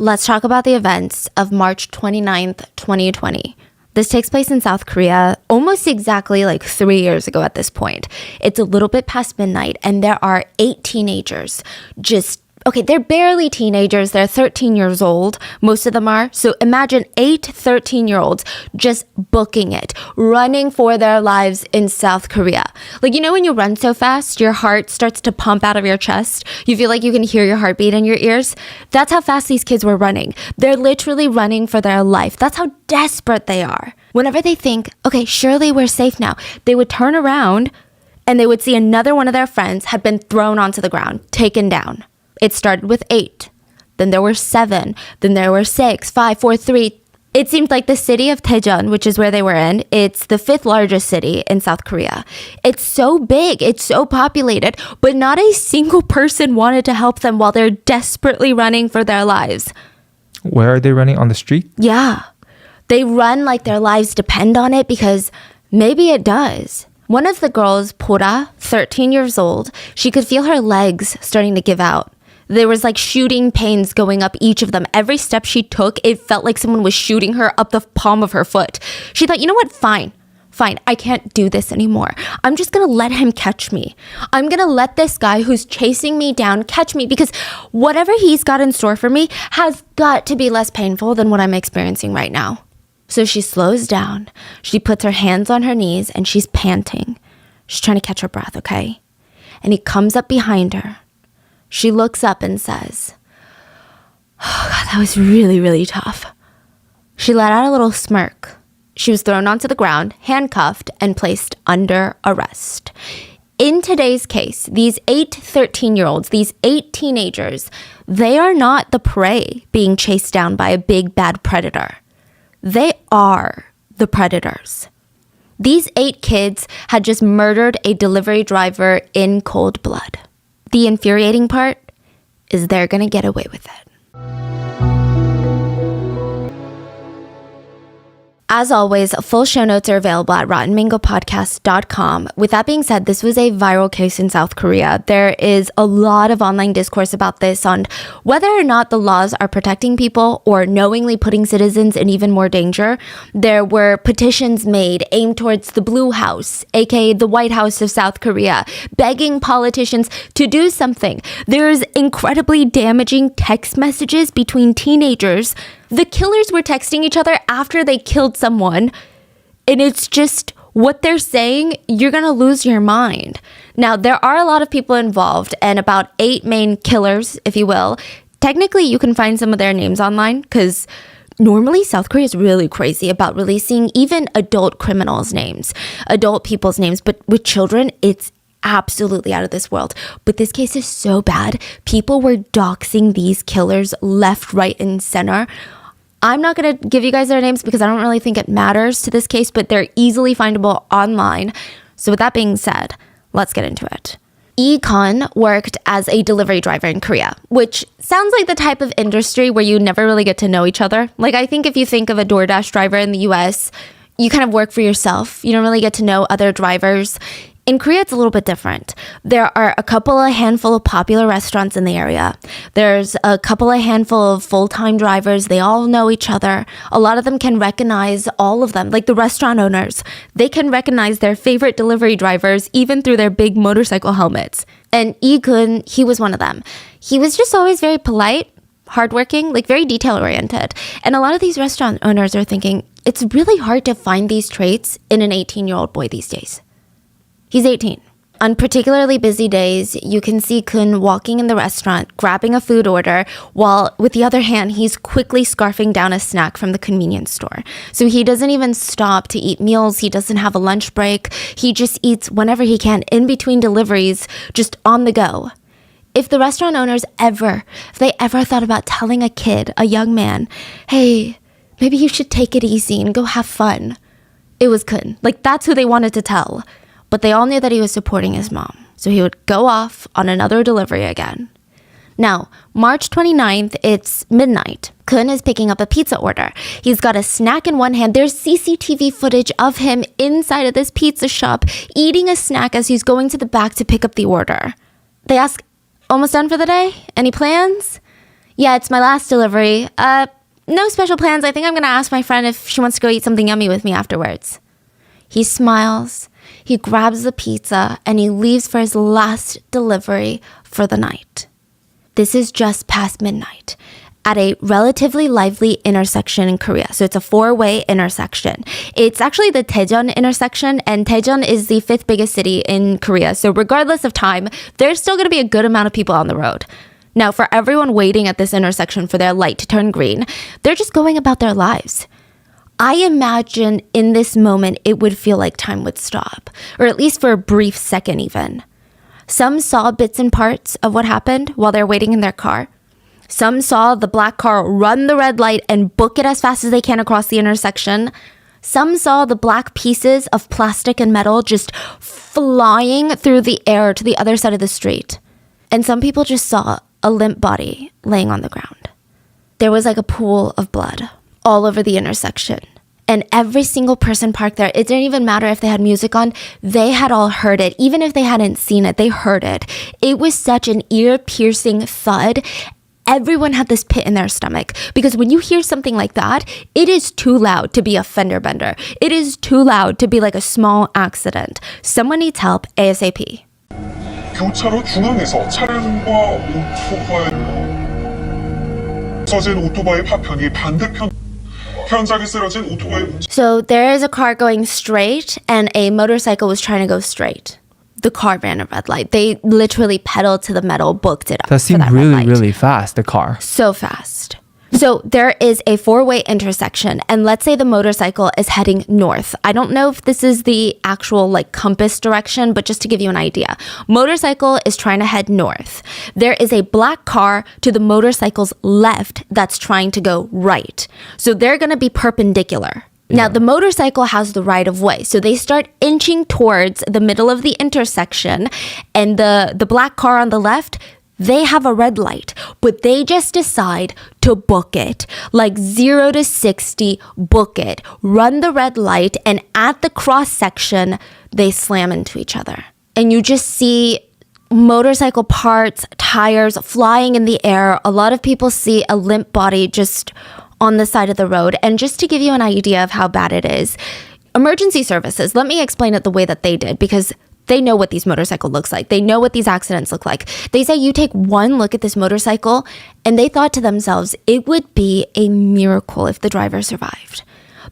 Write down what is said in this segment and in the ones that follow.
Let's talk about the events of March 29th, 2020. This takes place in South Korea almost exactly like 3 years ago at this point. It's a little bit past midnight and there are 8 teenagers they're barely teenagers. They're 13 years old. Most of them are. So imagine 8 13-year-olds just booking it, running for their lives in South Korea. Like, you know, when you run so fast, your heart starts to pump out of your chest. You feel like you can hear your heartbeat in your ears. That's how fast these kids were running. They're literally running for their life. That's how desperate they are. Whenever they think, okay, surely we're safe now, they would turn around and they would see another one of their friends had been thrown onto the ground, taken down. It started with 8. Then there were 7. Then there were 6, 5, 4, 3. It seemed like the city of Daejeon, which is where they were in, it's the 5th largest city in South Korea. It's so big, it's so populated, but not a single person wanted to help them while they're desperately running for their lives. Where are they running? On the street? Yeah. They run like their lives depend on it because maybe it does. One of the girls, Pora, 13 years old, she could feel her legs starting to give out. There was like shooting pains going up each of them. Every step she took, it felt like someone was shooting her up the palm of her foot. She thought, you know what? Fine, I can't do this anymore. I'm just going to let him catch me. I'm going to let this guy who's chasing me down catch me because whatever he's got in store for me has got to be less painful than what I'm experiencing right now. So she slows down. She puts her hands on her knees and she's panting. She's trying to catch her breath, okay? And he comes up behind her. She looks up and says, oh God, that was really, really tough. She let out a little smirk. She was thrown onto the ground, handcuffed, and placed under arrest. In today's case, these 8 13-year-olds, these 8 teenagers, they are not the prey being chased down by a big bad predator. They are the predators. These 8 kids had just murdered a delivery driver in cold blood. The infuriating part is they're going to get away with it. As always, full show notes are available at rottenmangopodcast.com. With that being said, this was a viral case in South Korea. There is a lot of online discourse about this on whether or not the laws are protecting people or knowingly putting citizens in even more danger. There were petitions made aimed towards the Blue House, aka the White House of South Korea, begging politicians to do something. There's incredibly damaging text messages between teenagers. The killers were texting each other after they killed someone. And it's just what they're saying, you're going to lose your mind. Now, there are a lot of people involved and about 8 main killers, if you will. Technically, you can find some of their names online because normally South Korea is really crazy about releasing even adult criminals' names, adult people's names. But with children, it's absolutely out of this world. But this case is so bad. People were doxing these killers left, right, and center. I'm not going to give you guys their names because I don't really think it matters to this case, but they're easily findable online. So with that being said, let's get into it. Lee Kun worked as a delivery driver in Korea, which sounds like the type of industry where you never really get to know each other. Like, I think if you think of a DoorDash driver in the US, you kind of work for yourself. You don't really get to know other drivers. In Korea, it's a little bit different. There are a handful of popular restaurants in the area. There's a handful of full-time drivers. They all know each other. A lot of them can recognize all of them, like the restaurant owners. They can recognize their favorite delivery drivers even through their big motorcycle helmets. And Lee-kun, he was one of them. He was just always very polite, hardworking, like very detail-oriented. And a lot of these restaurant owners are thinking, it's really hard to find these traits in an 18-year-old boy these days. He's 18. On particularly busy days, you can see Kun walking in the restaurant, grabbing a food order, while with the other hand, he's quickly scarfing down a snack from the convenience store. So he doesn't even stop to eat meals. He doesn't have a lunch break. He just eats whenever he can, in between deliveries, just on the go. If the restaurant owners ever thought about telling a kid, a young man, hey, maybe you should take it easy and go have fun, it was Kun. Like, that's who they wanted to tell. But they all knew that he was supporting his mom. So he would go off on another delivery again. Now, March 29th, it's midnight. Kun is picking up a pizza order. He's got a snack in one hand. There's CCTV footage of him inside of this pizza shop eating a snack as he's going to the back to pick up the order. They ask, almost done for the day? Any plans? Yeah, it's my last delivery. No special plans. I think I'm going to ask my friend if she wants to go eat something yummy with me afterwards. He smiles, he grabs the pizza, and he leaves for his last delivery for the night. This is just past midnight at a relatively lively intersection in Korea. So it's a 4-way intersection. It's actually the Daejeon intersection, and Daejeon is the 5th biggest city in Korea. So regardless of time, there's still going to be a good amount of people on the road. Now, for everyone waiting at this intersection for their light to turn green, they're just going about their lives. I imagine in this moment, it would feel like time would stop, or at least for a brief second even. Some saw bits and parts of what happened while they're waiting in their car. Some saw the black car run the red light and book it as fast as they can across the intersection. Some saw the black pieces of plastic and metal just flying through the air to the other side of the street. And some people just saw a limp body laying on the ground. There was like a pool of blood all over the intersection. And every single person parked there, it didn't even matter if they had music on, they had all heard it. Even if they hadn't seen it, they heard it. It was such an ear-piercing thud. Everyone had this pit in their stomach. Because when you hear something like that, it is too loud to be a fender bender. It is too loud to be like a small accident. Someone needs help ASAP. 교차로 중앙에서 차량과 오토바이 서진 오토바이 파편이 반대편 현장에 쓰러진 오토바이 So there is a car going straight and a motorcycle was trying to go straight. The car ran a red light. They literally pedaled to the metal, booked it up. That seemed really fast, the car. So fast. So there is a 4-way intersection, and let's say the motorcycle is heading north. I don't know if this is the actual like compass direction, but just to give you an idea. Motorcycle is trying to head north. There is a black car to the motorcycle's left that's trying to go right. So they're going to be perpendicular. Now, the motorcycle has the right of way. So they start inching towards the middle of the intersection, and the black car on the left, they have a red light, but they just decide to book it. Like 0 to 60, book it. Run the red light, and at the cross section, they slam into each other. And you just see motorcycle parts, tires flying in the air. A lot of people see a limp body just on the side of the road. And just to give you an idea of how bad it is, emergency services, let me explain it the way that they did, because they know what these motorcycles looks like. They know what these accidents look like. They say you take one look at this motorcycle, and they thought to themselves, it would be a miracle if the driver survived.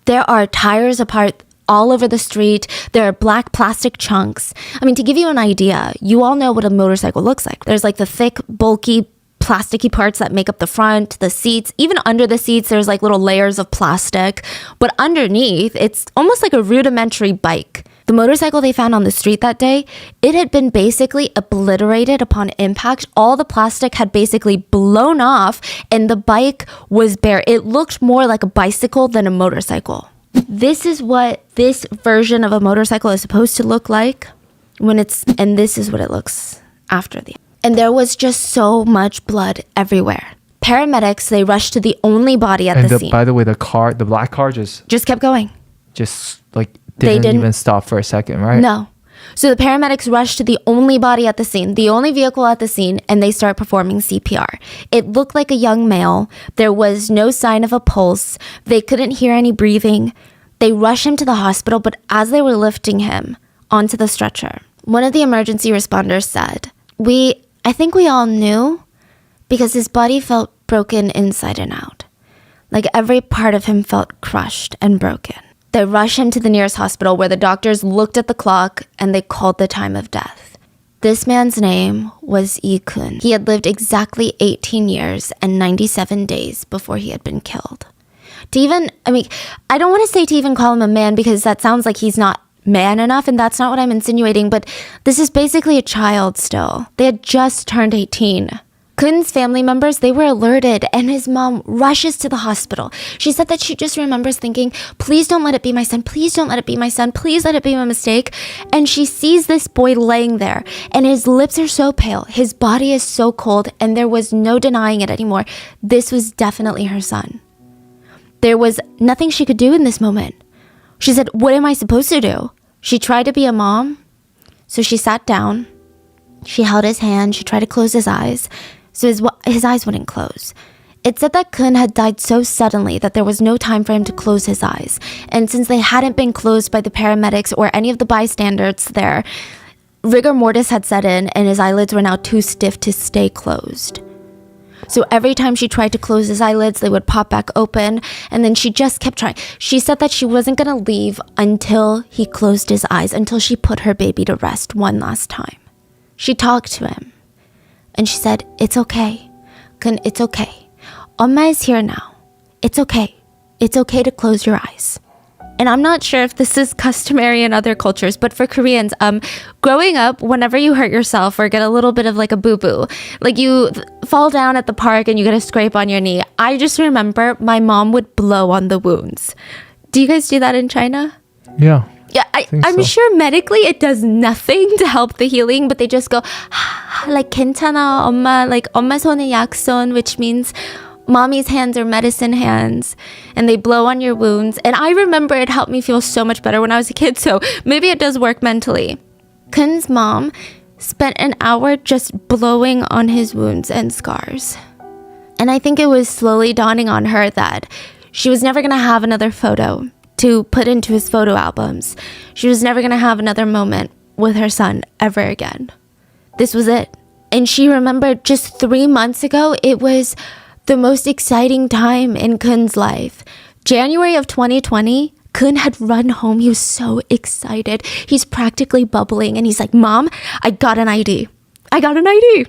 There are tires apart all over the street. There are black plastic chunks. I mean, to give you an idea, you all know what a motorcycle looks like. There's like the thick, bulky, plasticky parts that make up the front, the seats. Even under the seats, there's like little layers of plastic. But underneath, it's almost like a rudimentary bike. The motorcycle they found on the street that day, it had been basically obliterated upon impact. All the plastic had basically blown off, and the bike was bare. It looked more like a bicycle than a motorcycle. This is what this version of a motorcycle is supposed to look like and this is what it looks after the. And there was just so much blood everywhere. Paramedics, they rushed to the only body at the scene. By the way, the black car just kept going. Just like didn't even stop for a second, right? No. So the paramedics rushed to the only body at the scene, the only vehicle at the scene, and they start performing CPR. It looked like a young male. There was no sign of a pulse. They couldn't hear any breathing. They rushed him to the hospital, but as they were lifting him onto the stretcher, one of the emergency responders said, I think we all knew, because his body felt broken inside and out. Like every part of him felt crushed and broken. They rushed him to the nearest hospital where the doctors looked at the clock and they called the time of death. This man's name was Lee-kun. He had lived exactly 18 years and 97 days before he had been killed. I don't want to say to even call him a man, because that sounds like he's not man enough, and that's not what I'm insinuating, but this is basically a child still. They had just turned 18. Kun's family members, they were alerted, and his mom rushes to the hospital. She said that she just remembers thinking, please don't let it be my son. Please don't let it be my son. Please let it be my mistake. And she sees this boy laying there, and his lips are so pale. His body is so cold, and there was no denying it anymore. This was definitely her son. There was nothing she could do in this moment. She said, what am I supposed to do? She tried to be a mom. So she sat down. She held his hand. She tried to close his eyes. So his eyes wouldn't close. It said that Kun had died so suddenly that there was no time for him to close his eyes. And since they hadn't been closed by the paramedics or any of the bystanders there, rigor mortis had set in and his eyelids were now too stiff to stay closed. So every time she tried to close his eyelids, they would pop back open, and then she just kept trying. She said that she wasn't going to leave until he closed his eyes, until she put her baby to rest one last time. She talked to him, and she said, "It's okay. Kun, it's okay. 엄마 is here now. It's okay. It's okay to close your eyes." And I'm not sure if this is customary in other cultures, but for Koreans, growing up, whenever you hurt yourself or get a little bit of like a boo-boo, like you fall down at the park and you get a scrape on your knee, I just remember my mom would blow on the wounds. Do you guys do that in China? Yeah. Yeah, I'm sure medically it does nothing to help the healing, but they just go, like, 괜찮아, 엄마, like, 엄마 손에 약손, which means mommy's hands are medicine hands, and they blow on your wounds. And I remember it helped me feel so much better when I was a kid, so maybe it does work mentally. Kun's mom spent an hour just blowing on his wounds and scars. And I think it was slowly dawning on her that she was never going to have another photo to put into his photo albums. She was never going to have another moment with her son ever again. This was it. And she remembered just 3 months ago, it was the most exciting time in Kun's life. January of 2020, Kun had run home. He was so excited. He's practically bubbling. And he's like, "Mom, I got an ID. I got an ID."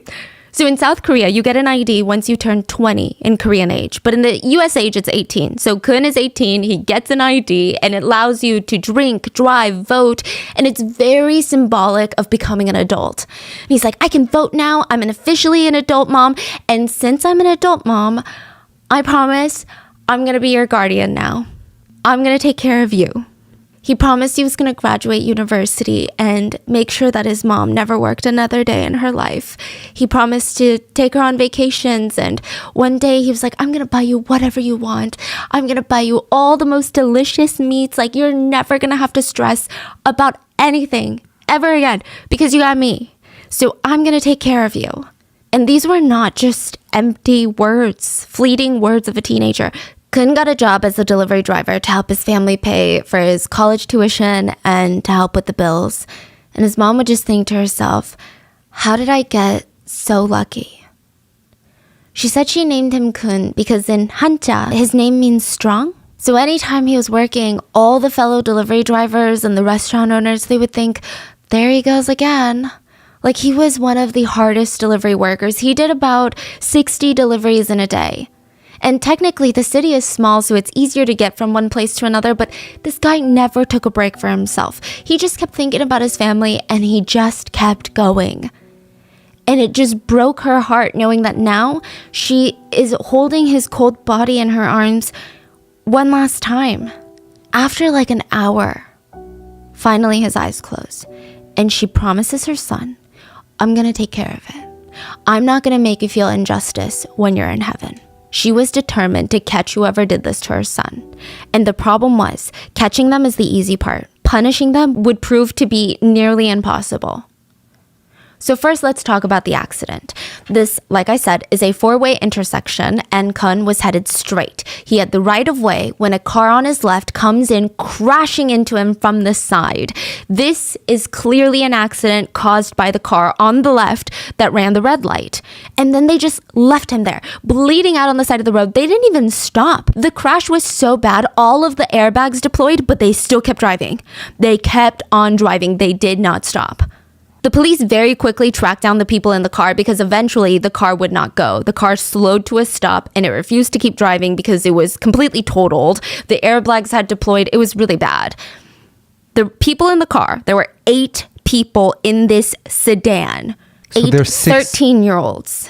So in South Korea, you get an ID once you turn 20 in Korean age. But in the US age, it's 18. So Kun is 18. He gets an ID and it allows you to drink, drive, vote. And it's very symbolic of becoming an adult. And he's like, "I can vote now. I'm officially an adult mom. And since I'm an adult mom, I promise I'm going to be your guardian now. I'm going to take care of you." He promised he was going to graduate university and make sure that his mom never worked another day in her life. He promised to take her on vacations, and one day he was like, "I'm going to buy you whatever you want. I'm going to buy you all the most delicious meats. Like, you're never going to have to stress about anything ever again because you got me. So I'm going to take care of you." And these were not just empty words, fleeting words of a teenager. Kun got a job as a delivery driver to help his family pay for his college tuition and to help with the bills. And his mom would just think to herself, "How did I get so lucky?" She said she named him Kun because in Hanja, his name means strong. So anytime he was working, all the fellow delivery drivers and the restaurant owners, they would think, "There he goes again." Like, he was one of the hardest delivery workers. He did about 60 deliveries in a day. And technically, the city is small, so it's easier to get from one place to another, but this guy never took a break for himself. He just kept thinking about his family, and he just kept going. And it just broke her heart knowing that now she is holding his cold body in her arms one last time. After like an hour, finally his eyes close, and she promises her son, "I'm going to take care of it. I'm not going to make you feel injustice when you're in heaven." She was determined to catch whoever did this to her son. And the problem was, catching them is the easy part. Punishing them would prove to be nearly impossible. So first, let's talk about the accident. This, like I said, is a 4-way intersection, and Kun was headed straight. He had the right of way when a car on his left comes in, crashing into him from the side. This is clearly an accident caused by the car on the left that ran the red light. And then they just left him there, bleeding out on the side of the road. They didn't even stop. The crash was so bad, all of the airbags deployed, but they still kept driving. They kept on driving. They did not stop. The police very quickly tracked down the people in the car because eventually the car would not go. The car slowed to a stop and it refused to keep driving because it was completely totaled. The airbags had deployed. It was really bad. The people in the car, there were 8 people in this sedan. So 8 there's 6 13-year-olds.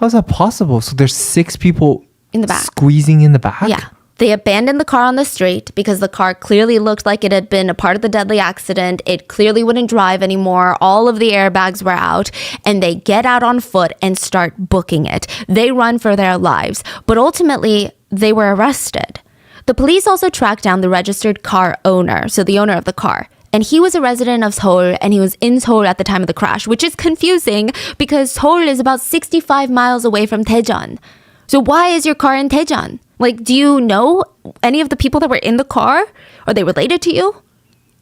How's that possible? So there's 6 people in the back, squeezing in the back? Yeah. They abandoned the car on the street because the car clearly looked like it had been a part of the deadly accident. It clearly wouldn't drive anymore. All of the airbags were out, and they get out on foot and start booking it. They run for their lives, but ultimately they were arrested. The police also tracked down the registered car owner, so the owner of the car. And he was a resident of Seoul, and he was in Seoul at the time of the crash, which is confusing because Seoul is about 65 miles away from Daejeon. So why is your car in Daejeon? Like, do you know any of the people that were in the car? Are they related to you?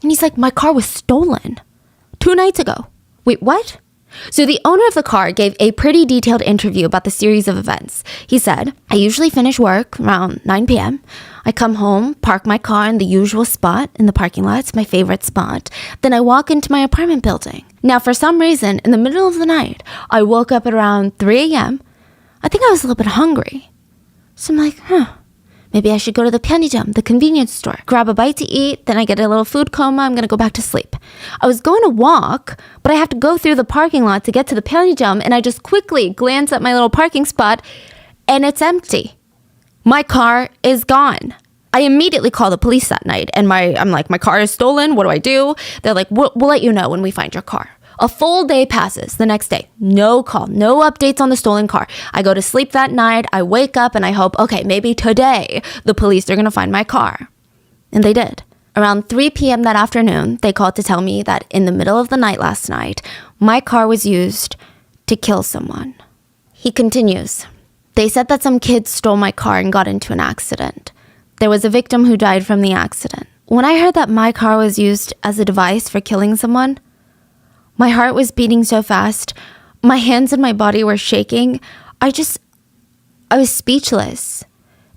And he's like, my car was stolen 2 nights ago. Wait, what? So the owner of the car gave a pretty detailed interview about the series of events. He said, I usually finish work around 9 p.m. I come home, park my car in the usual spot in the parking lot. It's my favorite spot. Then I walk into my apartment building. Now, for some reason, in the middle of the night, I woke up at around 3 a.m. I think I was a little bit hungry. So I'm like, maybe I should go to the 편의점, the convenience store, grab a bite to eat, then I get a little food coma, I'm going to go back to sleep. I was going to walk, but I have to go through the parking lot to get to the 편의점, and I just quickly glance at my little parking spot, and it's empty. My car is gone. I immediately call the police that night, and I'm like, my car is stolen, what do I do? They're like, we'll let you know when we find your car. A full day passes the next day. No call, no updates on the stolen car. I go to sleep that night. I wake up and I hope, okay, maybe today the police are going to find my car. And they did. Around 3 p.m. that afternoon, they called to tell me that in the middle of the night last night, my car was used to kill someone. He continues. They said that some kids stole my car and got into an accident. There was a victim who died from the accident. When I heard that my car was used as a device for killing someone, my heart was beating so fast. My hands and my body were shaking. I was speechless.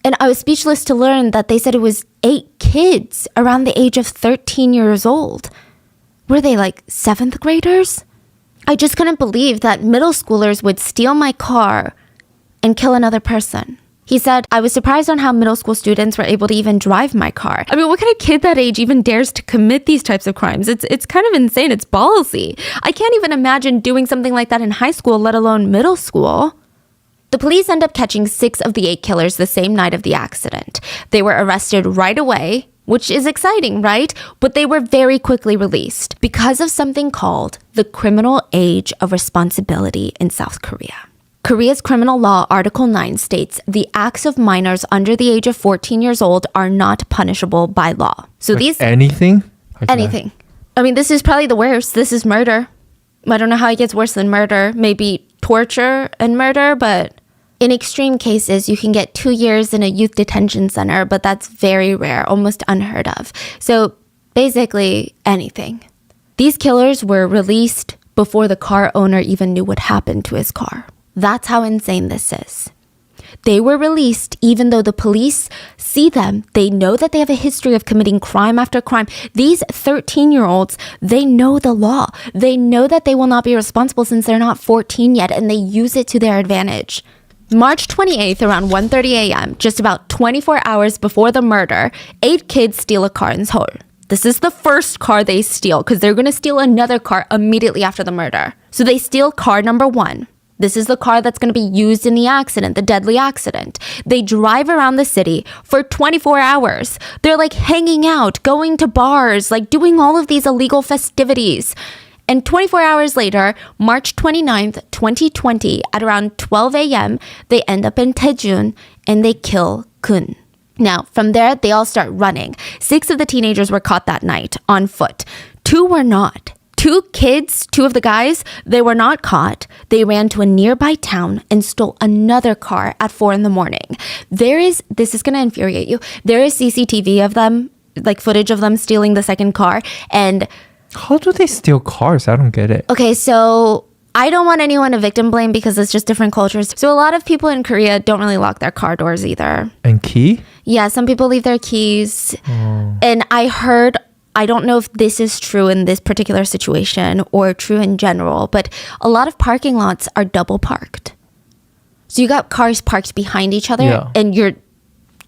And I was speechless to learn that they said it was 8 kids around the age of 13 years old. Were they like 7th graders? I just couldn't believe that middle schoolers would steal my car and kill another person. He said, I was surprised on how middle school students were able to even drive my car. I mean, what kind of kid that age even dares to commit these types of crimes? It's kind of insane. It's ballsy. I can't even imagine doing something like that in high school, let alone middle school. The police end up catching 6 of the 8 killers the same night of the accident. They were arrested right away, which is exciting, right? But they were very quickly released because of something called the criminal age of responsibility in South Korea. Korea's criminal law, Article 9, states the acts of minors under the age of 14 years old are not punishable by law. So like anything? Anything. I mean, this is probably the worst. This is murder. I don't know how it gets worse than murder. Maybe torture and murder, but in extreme cases, you can get 2 years in a youth detention center, but that's very rare, almost unheard of. So basically, anything. These killers were released before the car owner even knew what happened to his car. That's how insane this is. They were released even though the police see them. They know that they have a history of committing crime after crime. These 13-year-olds, they know the law. They know that they will not be responsible since they're not 14 yet, and they use it to their advantage. March 28th, around 1:30 a.m., just about 24 hours before the murder, 8 kids steal a car in Seoul. This is the first car they steal because they're going to steal another car immediately after the murder. So they steal car number 1. This is the car that's going to be used in the accident, the deadly accident. They drive around the city for 24 hours. They're like hanging out, going to bars, like doing all of these illegal festivities. And 24 hours later, March 29th, 2020, at around 12 a.m., they end up in Daejeon and they kill Kun. Now, from there, they all start running. 6 of the teenagers were caught that night on foot. 2 were not. 2 kids, 2 of the guys, they were not caught. They ran to a nearby town and stole another car at 4 in the morning. This is going to infuriate you. There is CCTV of them, like footage of them stealing the second car. And how do they steal cars? I don't get it. Okay, so I don't want anyone to victim blame because it's just different cultures. So a lot of people in Korea don't really lock their car doors either. And key? Yeah, some people leave their keys. And I don't know if this is true in this particular situation or true in general, but a lot of parking lots are double parked. So you got cars parked behind each other and you're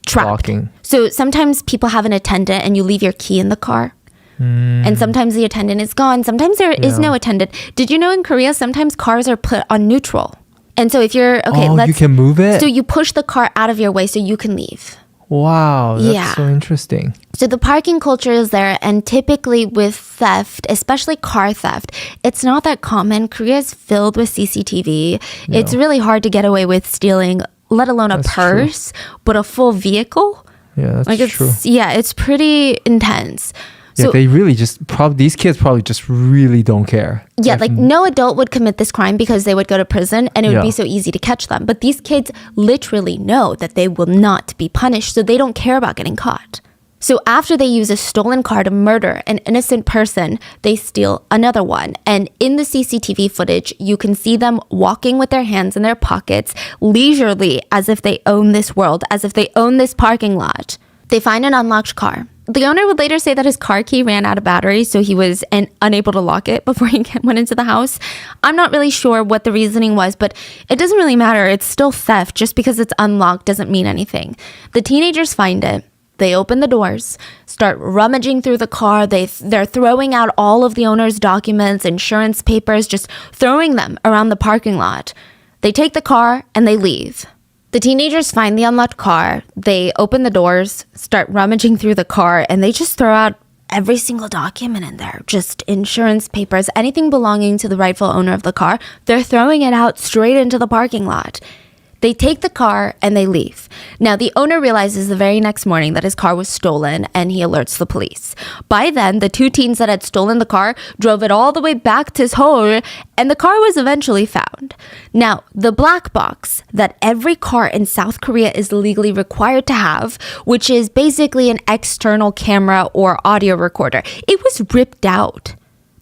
trapped. Blocking. So sometimes people have an attendant and you leave your key in the car. And sometimes the attendant is gone. Sometimes there is no attendant. Did you know in Korea, sometimes cars are put on neutral? And so if you're, you can move it? So you push the car out of your way so you can leave. Wow, that's so interesting. So the parking culture is there, and typically with theft, especially car theft, it's not that common. Korea is filled with CCTV. Yeah. It's really hard to get away with stealing, let alone a purse, but a full vehicle. Yeah, that's true. Yeah, it's pretty intense. Yeah, So they really just these kids probably just really don't care. yeah, like no adult would commit this crime because they would go to prison and it would be so easy to catch them. But these kids literally know that they will not be punished, so they don't care about getting caught. So after they use a stolen car to murder an innocent person, they steal another one. And in the CCTV footage, you can see them walking with their hands in their pockets, leisurely, as if they own this world, as if they own this parking lot. They find an unlocked car. The owner would later say that his car key ran out of battery, so he was unable to lock it before he went into the house. I'm not really sure what the reasoning was, but it doesn't really matter. It's still theft. Just because it's unlocked doesn't mean anything. The teenagers find it. They open the doors, start rummaging through the car. They're throwing out all of the owner's documents, insurance papers, just throwing them around the parking lot. They take the car and they leave. The teenagers find the unlocked car. They open the doors, start rummaging through the car, and they just throw out every single document in there. Just insurance papers, anything belonging to the rightful owner of the car. They're throwing it out straight into the parking lot. They take the car and they leave. Now, the owner realizes the very next morning that his car was stolen and he alerts the police. By then, the two teens that had stolen the car drove it all the way back to Seoul and the car was eventually found. Now, the black box that every car in South Korea is legally required to have, which is basically an external camera or audio recorder, it was ripped out.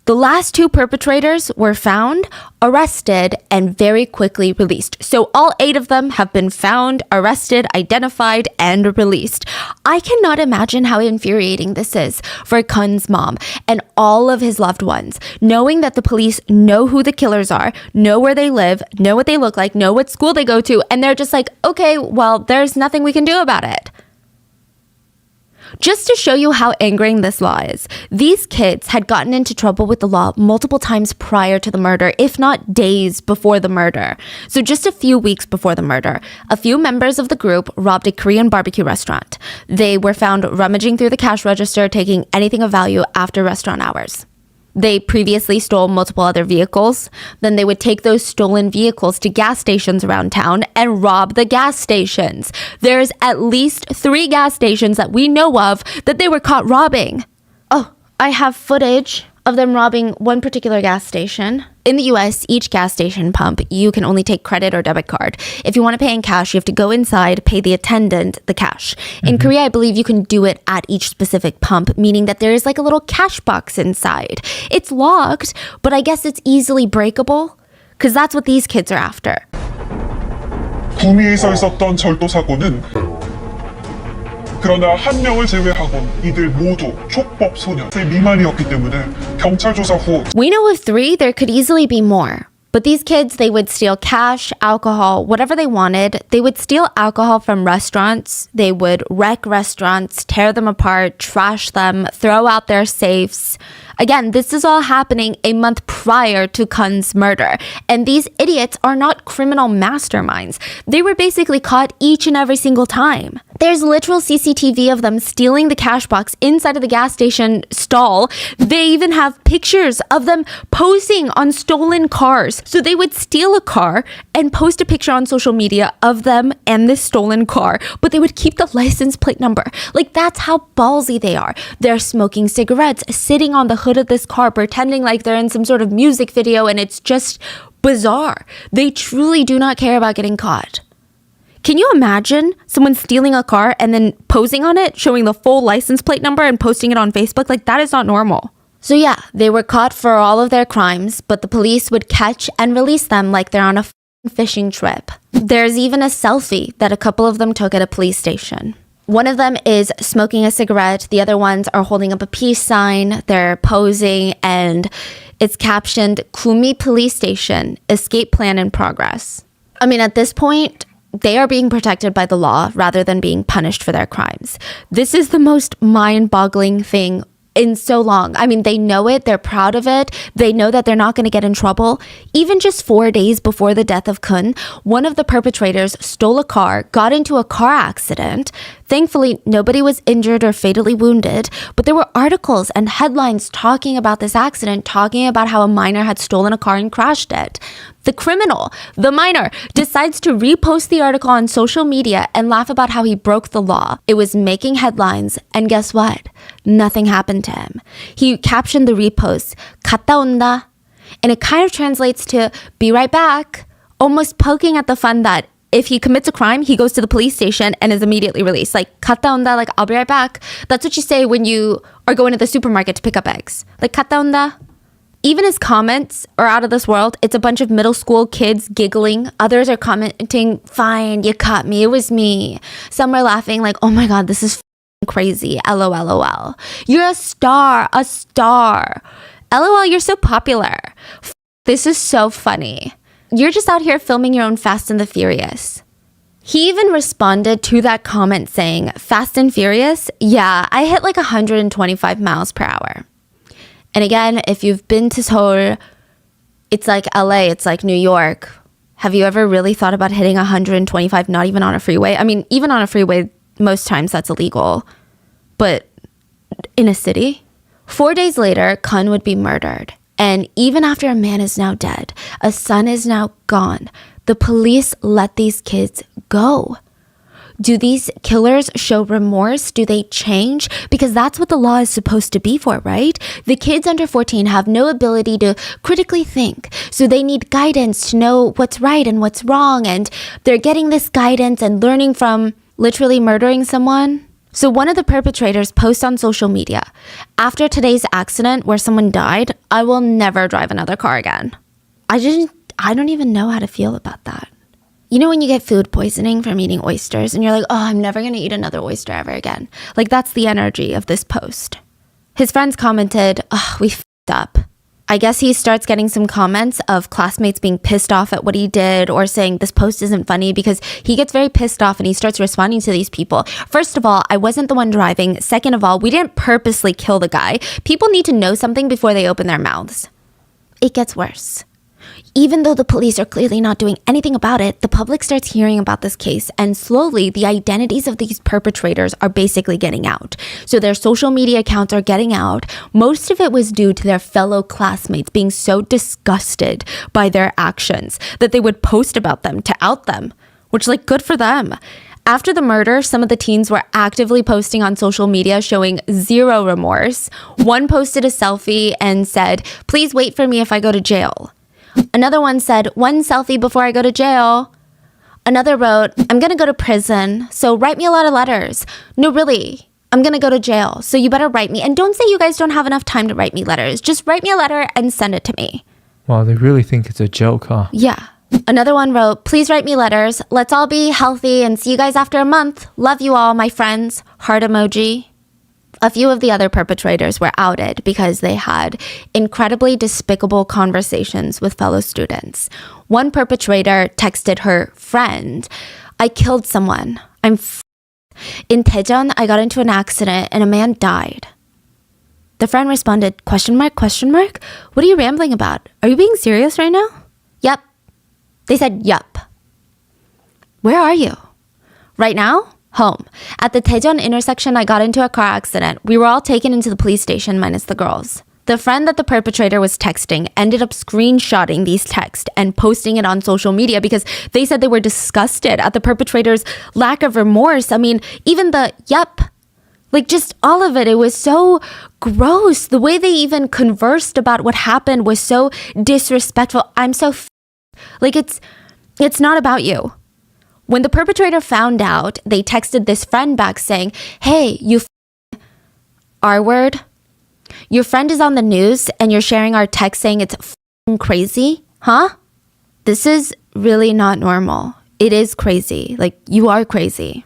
The last two perpetrators were found, arrested, and very quickly released. So all 8 of them have been found, arrested, identified, and released. I cannot imagine how infuriating this is for Kun's mom and all of his loved ones, knowing that the police know who the killers are, know where they live, know what they look like, know what school they go to, and they're just like, okay, well, there's nothing we can do about it. Just to show you how angering this law is, these kids had gotten into trouble with the law multiple times prior to the murder, if not days before the murder. So just a few weeks before the murder, a few members of the group robbed a Korean barbecue restaurant. They were found rummaging through the cash register, taking anything of value after restaurant hours. They previously stole multiple other vehicles. Then they would take those stolen vehicles to gas stations around town and rob the gas stations. There's at least 3 gas stations that we know of that they were caught robbing. Oh, I have footage of them robbing one particular gas station. In the US, each gas station pump, you can only take credit or debit card. If you want to pay in cash, you have to go inside, pay the attendant the cash. In Korea, I believe you can do it at each specific pump, meaning that there is like a little cash box inside. It's locked, but I guess it's easily breakable, because that's what these kids are after. 구미에서 있었던 절도 사고는 그러나 한 명을 제외하곤 이들 모두 촉법 소년 미만이었기 때문에 경찰 조사 후 We know of 3, there could easily be more. But these kids, they would steal cash, alcohol, whatever they wanted. They would steal alcohol from restaurants. They would wreck restaurants, tear them apart, trash them, throw out their safes. Again, this is all happening a month prior to Kun's murder. And these idiots are not criminal masterminds. They were basically caught each and every single time. There's literal CCTV of them stealing the cash box inside of the gas station stall. They even have pictures of them posing on stolen cars. So they would steal a car and post a picture on social media of them and this stolen car, but they would keep the license plate number. Like, that's how ballsy they are. They're smoking cigarettes, sitting on the hood of this car, pretending like they're in some sort of music video, and it's just bizarre. They truly do not care about getting caught. Can you imagine someone stealing a car and then posing on it, showing the full license plate number and posting it on Facebook? Like, that is not normal. So yeah, they were caught for all of their crimes, but the police would catch and release them like they're on a fishing trip. There's even a selfie that a couple of them took at a police station. One of them is smoking a cigarette. The other ones are holding up a peace sign. They're posing, and it's captioned, Kumi Police Station, Escape Plan in Progress. I mean, at this point, they are being protected by the law rather than being punished for their crimes. This is the most mind-boggling thing in so long. I mean, they know it. They're proud of it. They know that they're not going to get in trouble. Even just 4 days before the death of Kun, one of the perpetrators stole a car, got into a car accident. Thankfully, nobody was injured or fatally wounded, but there were articles and headlines talking about this accident, talking about how a minor had stolen a car and crashed it. The criminal, the minor, decides to repost the article on social media and laugh about how he broke the law. It was making headlines, and guess what? Nothing happened to him. He captioned the repost, 갔다 온다, and it kind of translates to be right back, almost poking at the fun that if he commits a crime, he goes to the police station and is immediately released. Like, 갔다 온다, like, I'll be right back. That's what you say when you are going to the supermarket to pick up eggs. Like, 갔다 온다. Even his comments are out of this world. It's a bunch of middle school kids giggling. Others are commenting, fine, you caught me, it was me. Some are laughing like, oh my God, this is crazy. LOL. You're a star, a star. LOL, you're so popular. This is so funny. You're just out here filming your own Fast and the Furious. He even responded to that comment saying, Fast and Furious? Yeah, I hit like 125 miles per hour. And again, if you've been to Seoul, it's like LA, it's like New York. Have you ever really thought about hitting 125, not even on a freeway? I mean, even on a freeway, most times that's illegal. But in a city? 4 days later, Kun would be murdered. And even after a man is now dead, a son is now gone, the police let these kids go. Do these killers show remorse? Do they change? Because that's what the law is supposed to be for, right? The kids under 14 have no ability to critically think. So they need guidance to know what's right and what's wrong. And they're getting this guidance and learning from literally murdering someone. So one of the perpetrators posts on social media, after today's accident where someone died, I will never drive another car again. I don't even know how to feel about that. You know when you get food poisoning from eating oysters and you're like, oh, I'm never going to eat another oyster ever again. Like that's the energy of this post. His friends commented, oh, we f***ed up. I guess he starts getting some comments of classmates being pissed off at what he did or saying this post isn't funny because he gets very pissed off and he starts responding to these people. First of all, I wasn't the one driving. Second of all, we didn't purposely kill the guy. People need to know something before they open their mouths. It gets worse. Even though the police are clearly not doing anything about it, the public starts hearing about this case and slowly the identities of these perpetrators are basically getting out. So their social media accounts are getting out. Most of it was due to their fellow classmates being so disgusted by their actions that they would post about them to out them, which like good for them. After the murder, some of the teens were actively posting on social media showing zero remorse. One posted a selfie and said, please wait for me if I go to jail. Another one said, one selfie before I go to jail. Another wrote, I'm going to go to prison, so write me a lot of letters. No, really, I'm going to go to jail, so you better write me. And don't say you guys don't have enough time to write me letters. Just write me a letter and send it to me. Wow, they really think it's a joke, huh? Yeah. Another one wrote, please write me letters. Let's all be healthy and see you guys after a month. Love you all, my friends. Heart emoji. A few of the other perpetrators were outed because they had incredibly despicable conversations with fellow students. One perpetrator texted her friend, I killed someone. In Daejeon, I got into an accident and a man died. The friend responded, question mark? What are you rambling about? Are you being serious right now? Yep. They said, yup. Where are you? Right now? Home. At the Daejeon intersection, I got into a car accident. We were all taken into the police station minus the girls. The friend that the perpetrator was texting ended up screenshotting these texts and posting it on social media because they said they were disgusted at the perpetrator's lack of remorse. I mean, even the yup, like just all of it, it was so gross. The way they even conversed about what happened was so disrespectful. I'm so like it's not about you. When the perpetrator found out, they texted this friend back saying, hey, you R-word. Your friend is on the news and you're sharing our text saying it's crazy, huh? This is really not normal. It is crazy. Like, you are crazy.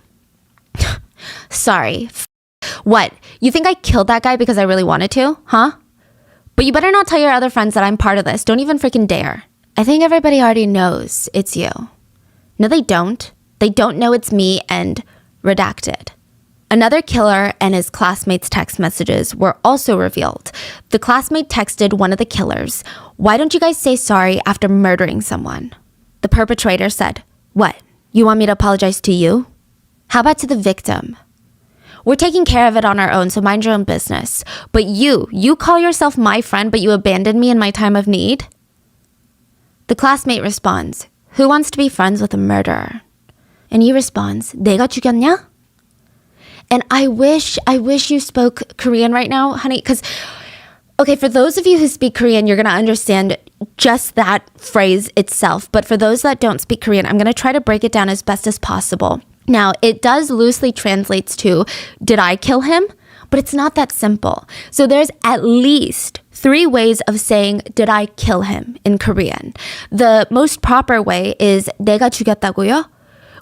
Sorry. What? You think I killed that guy because I really wanted to, huh? But you better not tell your other friends that I'm part of this. Don't even freaking dare. I think everybody already knows it's you. No, they don't. They don't know it's me and redacted. Another killer and his classmates' text messages were also revealed. The classmate texted one of the killers, why don't you guys say sorry after murdering someone? The perpetrator said, what? You want me to apologize to you? How about to the victim? We're taking care of it on our own, so mind your own business. But you call yourself my friend, but you abandoned me in my time of need? The classmate responds, who wants to be friends with a murderer? And he responds, 내가 죽였냐? And I wish you spoke Korean right now, honey, because, okay, for those of you who speak Korean, you're going to understand just that phrase itself. But for those that don't speak Korean, I'm going to try to break it down as best as possible. Now, it does loosely translates to, did I kill him? But it's not that simple. So there's at least 3 ways of saying, did I kill him in Korean? The most proper way is 내가 죽였다고요?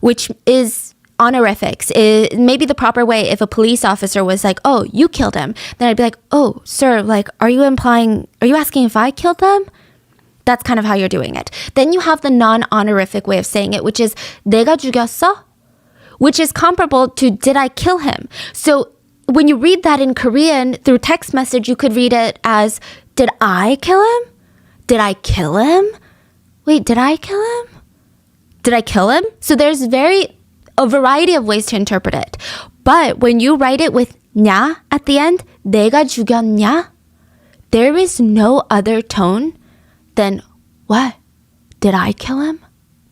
Which is honorifics. Maybe the proper way if a police officer was like, oh, you killed him. Then I'd be like, oh, sir, like, are you asking if I killed them? That's kind of how you're doing it. Then you have the non-honorific way of saying it, which is 내가 죽였어? Which is comparable to did I kill him? So when you read that in Korean through text message, you could read it as did I kill him? Did I kill him? Wait, did I kill him? Did I kill him? So there's a variety of ways to interpret it. But when you write it with 냐 at the end, 내가 죽였냐? There is no other tone than what? Did I kill him?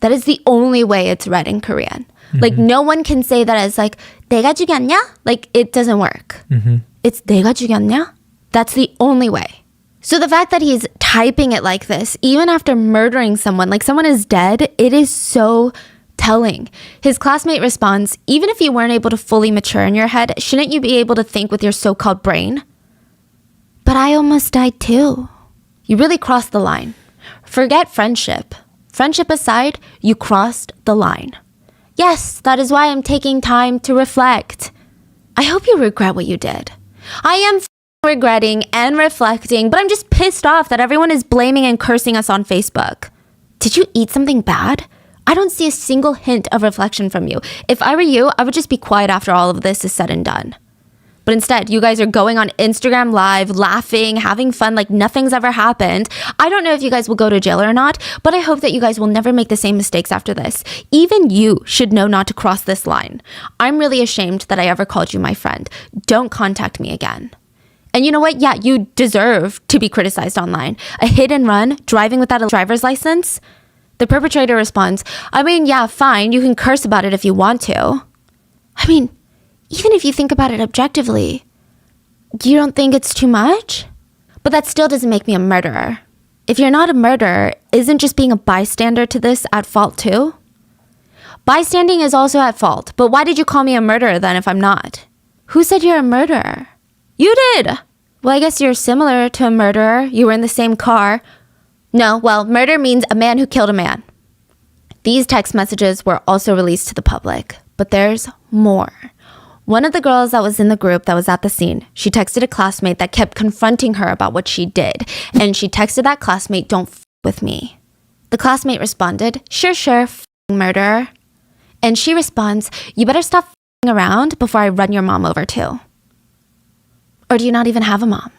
That is the only way it's read in Korean. Mm-hmm. Like no one can say that as like 내가 죽였냐? Like it doesn't work. Mm-hmm. It's 내가 죽였냐? That's the only way. So the fact that he's typing it like this, even after murdering someone, like someone is dead, it is so telling. His classmate responds, even if you weren't able to fully mature in your head, shouldn't you be able to think with your so-called brain? But I almost died too. You really crossed the line. Forget friendship. Friendship aside, you crossed the line. Yes, that is why I'm taking time to reflect. I hope you regret what you did. I am regretting and reflecting, but I'm just pissed off that everyone is blaming and cursing us on Facebook. Did you eat something bad? I don't see a single hint of reflection from you. If I were you, I would just be quiet after all of this is said and done. But instead, you guys are going on Instagram Live, laughing, having fun like nothing's ever happened. I don't know if you guys will go to jail or not, but I hope that you guys will never make the same mistakes after this. Even you should know not to cross this line. I'm really ashamed that I ever called you my friend. Don't contact me again. And you know what? Yeah, you deserve to be criticized online. A hit and run, driving without a driver's license? The perpetrator responds, I mean, yeah, fine, you can curse about it if you want to. I mean, even if you think about it objectively, you don't think it's too much? But that still doesn't make me a murderer. If you're not a murderer, isn't just being a bystander to this at fault too? Bystanding is also at fault, but why did you call me a murderer then if I'm not? Who said you're a murderer? You did! Well, I guess you're similar to a murderer. You were in the same car. No, well, murder means a man who killed a man. These text messages were also released to the public, but there's more. One of the girls that was in the group that was at the scene, she texted a classmate that kept confronting her about what she did, and she texted that classmate, don't f*** with me. The classmate responded, sure, f***ing murderer. And she responds, you better stop f***ing around before I run your mom over too. Or do you not even have a mom?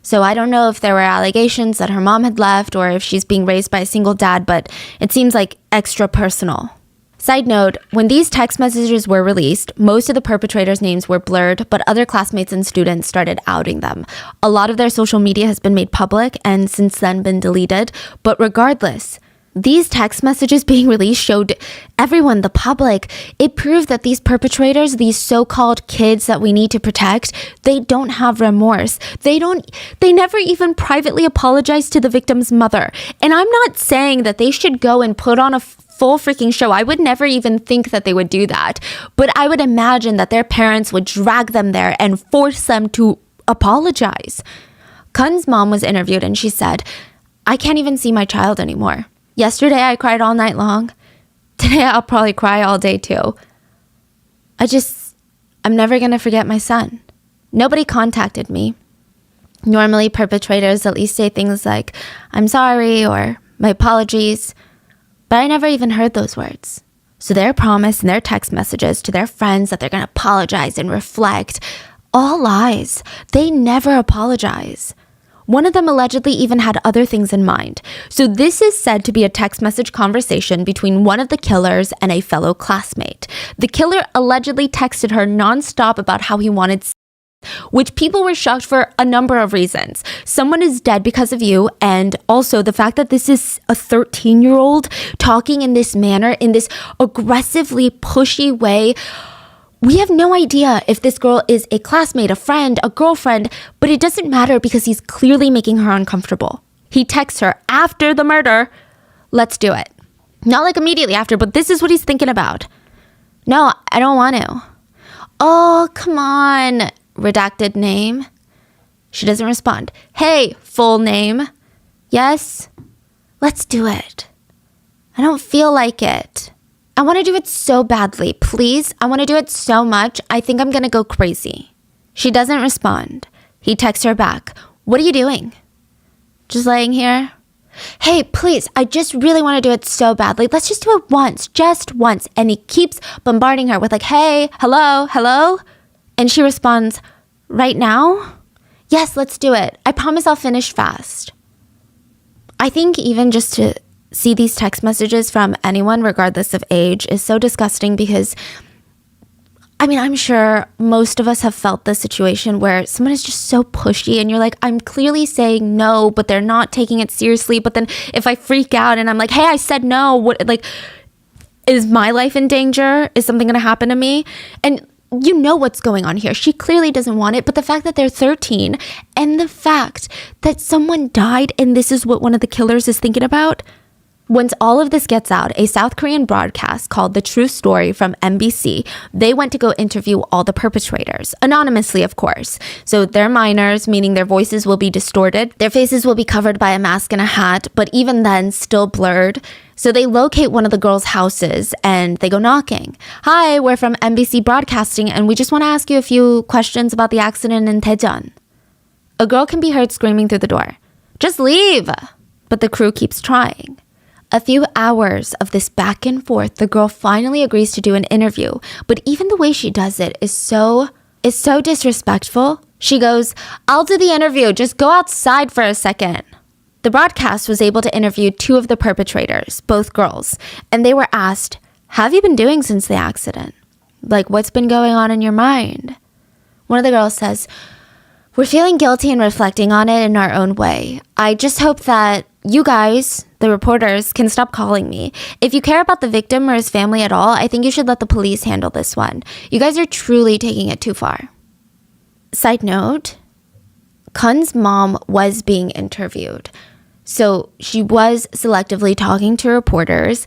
So I don't know if there were allegations that her mom had left or if she's being raised by a single dad, but it seems like extra personal. Side note, when these text messages were released, most of the perpetrators' names were blurred, but other classmates and students started outing them. A lot of their social media has been made public and since then been deleted, but regardless, these text messages being released showed everyone, the public, it proved that these perpetrators, these so-called kids that we need to protect, they don't have remorse. They never even privately apologize to the victim's mother. And I'm not saying that they should go and put on a full freaking show. I would never even think that they would do that. But I would imagine that their parents would drag them there and force them to apologize. Kun's mom was interviewed and she said, I can't even see my child anymore. Yesterday, I cried all night long. Today, I'll probably cry all day too. I'm never going to forget my son. Nobody contacted me. Normally, perpetrators at least say things like, I'm sorry, or my apologies. But I never even heard those words. So their promise and their text messages to their friends that they're going to apologize and reflect, all lies. They never apologize. One of them allegedly even had other things in mind. So this is said to be a text message conversation between one of the killers and a fellow classmate. The killer allegedly texted her nonstop about how he wanted which people were shocked for a number of reasons. Someone is dead because of you, and also the fact that this is a 13-year-old talking in this manner, in this aggressively pushy way. We have no idea if this girl is a classmate, a friend, a girlfriend, but it doesn't matter because he's clearly making her uncomfortable. He texts her after the murder, let's do it. Not like immediately after, but this is what he's thinking about. No, I don't want to. Oh, come on. Redacted name. She doesn't respond. Hey, full name. Yes, let's do it. I don't feel like it. I want to do it so badly. Please, I want to do it so much. I think I'm going to go crazy. She doesn't respond. He texts her back. What are you doing? Just laying here? Hey, please, I just really want to do it so badly. Let's just do it once, just once. And he keeps bombarding her with like, hey, hello. And she responds, right now? Yes, let's do it. I promise I'll finish fast. I think even just to see these text messages from anyone, regardless of age, is so disgusting because, I mean, I'm sure most of us have felt this situation where someone is just so pushy and you're like, I'm clearly saying no, but they're not taking it seriously. But then if I freak out and I'm like, hey, I said no, what, like, is my life in danger? Is something going to happen to me? And you know what's going on here. She clearly doesn't want it, but the fact that they're 13 and the fact that someone died and this is what one of the killers is thinking about. Once all of this gets out, a South Korean broadcast called The True Story from MBC, they went to go interview all the perpetrators, anonymously, of course. So they're minors, meaning their voices will be distorted. Their faces will be covered by a mask and a hat, but even then, still blurred. So they locate one of the girls' houses and they go knocking. Hi, we're from MBC Broadcasting and we just want to ask you a few questions about the accident in Daejeon. A girl can be heard screaming through the door, just leave! But the crew keeps trying. A few hours of this back and forth, the girl finally agrees to do an interview. But even the way she does it is so disrespectful. She goes, I'll do the interview. Just go outside for a second. The broadcast was able to interview two of the perpetrators, both girls. And they were asked, have you been doing since the accident? Like, what's been going on in your mind? One of the girls says, we're feeling guilty and reflecting on it in our own way. I just hope that you guys, the reporters, can stop calling me. If you care about the victim or his family at all, I think you should let the police handle this one. You guys are truly taking it too far. Side note, Kun's mom was being interviewed. So she was selectively talking to reporters.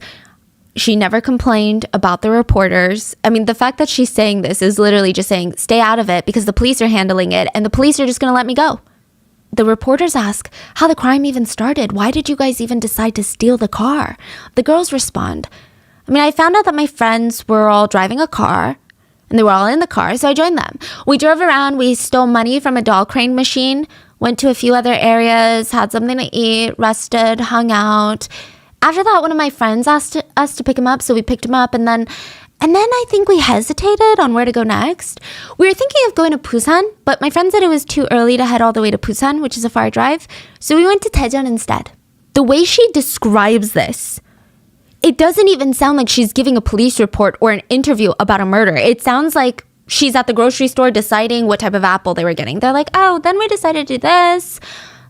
She never complained about the reporters. I mean, the fact that she's saying this is literally just saying, stay out of it because the police are handling it and the police are just going to let me go. The reporters ask how the crime even started. Why did you guys even decide to steal the car? The girls respond, I mean, I found out that my friends were all driving a car and they were all in the car, so I joined them. We drove around, we stole money from a doll crane machine, went to a few other areas, had something to eat, rested, hung out. After that, one of my friends asked us to pick him up, so we picked him up, and then I think we hesitated on where to go next. We were thinking of going to Busan, but my friend said it was too early to head all the way to Busan, which is a far drive, so we went to Daejeon instead. The way she describes this, it doesn't even sound like she's giving a police report or an interview about a murder. It sounds like she's at the grocery store deciding what type of apple they were getting. They're like, oh, then we decided to do this.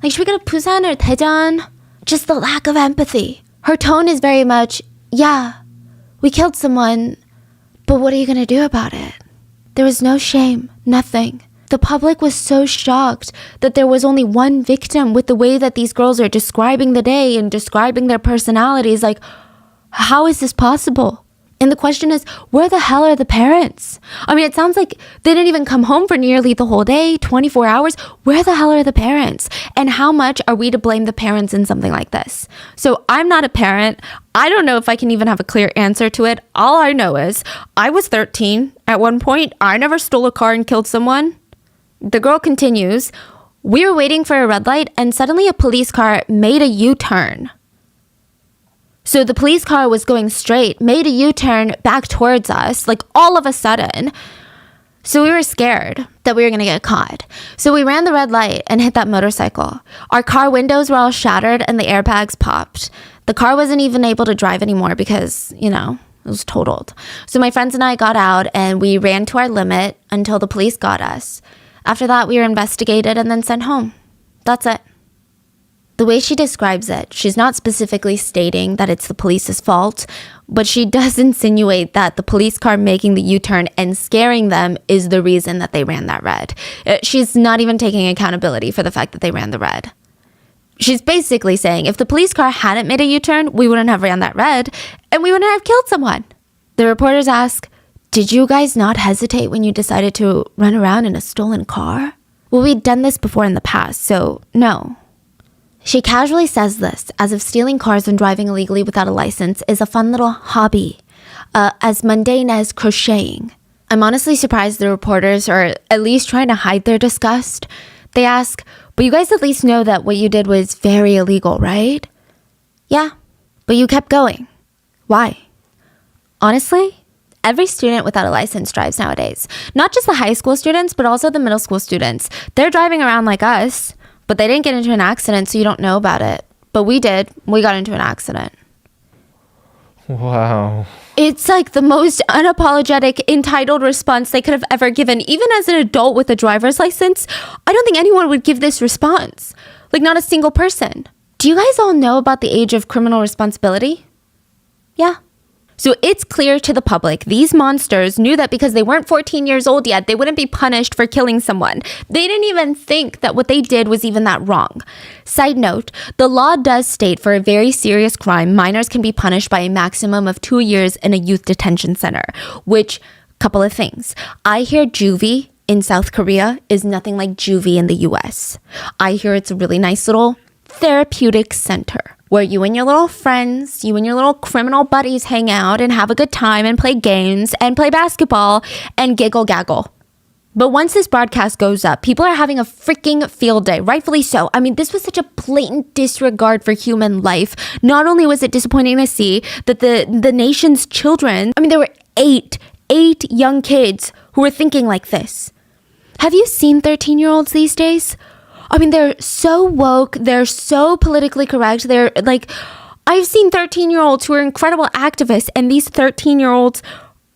Like, should we go to Busan or Daejeon? Just the lack of empathy. Her tone is very much, yeah, we killed someone, but what are you going to do about it? There was no shame, nothing. The public was so shocked that there was only one victim with the way that these girls are describing the day and describing their personalities. Like, how is this possible? And the question is, where the hell are the parents? I mean, it sounds like they didn't even come home for nearly the whole day, 24 hours. Where the hell are the parents? And how much are we to blame the parents in something like this? So I'm not a parent. I don't know if I can even have a clear answer to it. All I know is I was 13 at one point. I never stole a car and killed someone. The girl continues, we were waiting for a red light and suddenly a police car made a U-turn. So the police car was going straight, made a U-turn back towards us, like all of a sudden. So we were scared that we were going to get caught. So we ran the red light and hit that motorcycle. Our car windows were all shattered and the airbags popped. The car wasn't even able to drive anymore because, it was totaled. So my friends and I got out and we ran to our limit until the police got us. After that, we were investigated and then sent home. That's it. The way she describes it, she's not specifically stating that it's the police's fault, but she does insinuate that the police car making the U-turn and scaring them is the reason that they ran that red. She's not even taking accountability for the fact that they ran the red. She's basically saying if the police car hadn't made a U-turn, we wouldn't have ran that red, and we wouldn't have killed someone. The reporters ask, did you guys not hesitate when you decided to run around in a stolen car? Well, we'd done this before in the past, so no. She casually says this as if stealing cars and driving illegally without a license is a fun little hobby, as mundane as crocheting. I'm honestly surprised the reporters are at least trying to hide their disgust. They ask, but you guys at least know that what you did was very illegal, right? Yeah, but you kept going. Why? Honestly, every student without a license drives nowadays. Not just the high school students, but also the middle school students. They're driving around like us. But they didn't get into an accident, so you don't know about it. But we did. We got into an accident. Wow. It's like the most unapologetic, entitled response they could have ever given. Even as an adult with a driver's license, I don't think anyone would give this response. Like, not a single person. Do you guys all know about the age of criminal responsibility? Yeah. So it's clear to the public, these monsters knew that because they weren't 14 years old yet, they wouldn't be punished for killing someone. They didn't even think that what they did was even that wrong. Side note, the law does state for a very serious crime, minors can be punished by a maximum of 2 years in a youth detention center, which, couple of things. I hear juvie in South Korea is nothing like juvie in the US. I hear it's a really nice little therapeutic center where you and your little friends, you and your little criminal buddies hang out and have a good time and play games and play basketball and giggle gaggle. But once this broadcast goes up, people are having a freaking field day, rightfully so. I mean, this was such a blatant disregard for human life. Not only was it disappointing to see that the nation's children, I mean, there were eight young kids who were thinking like this. Have you seen 13-year-olds these days? I mean, they're so woke. They're so politically correct. They're like, I've seen 13-year-olds who are incredible activists, and these 13-year-olds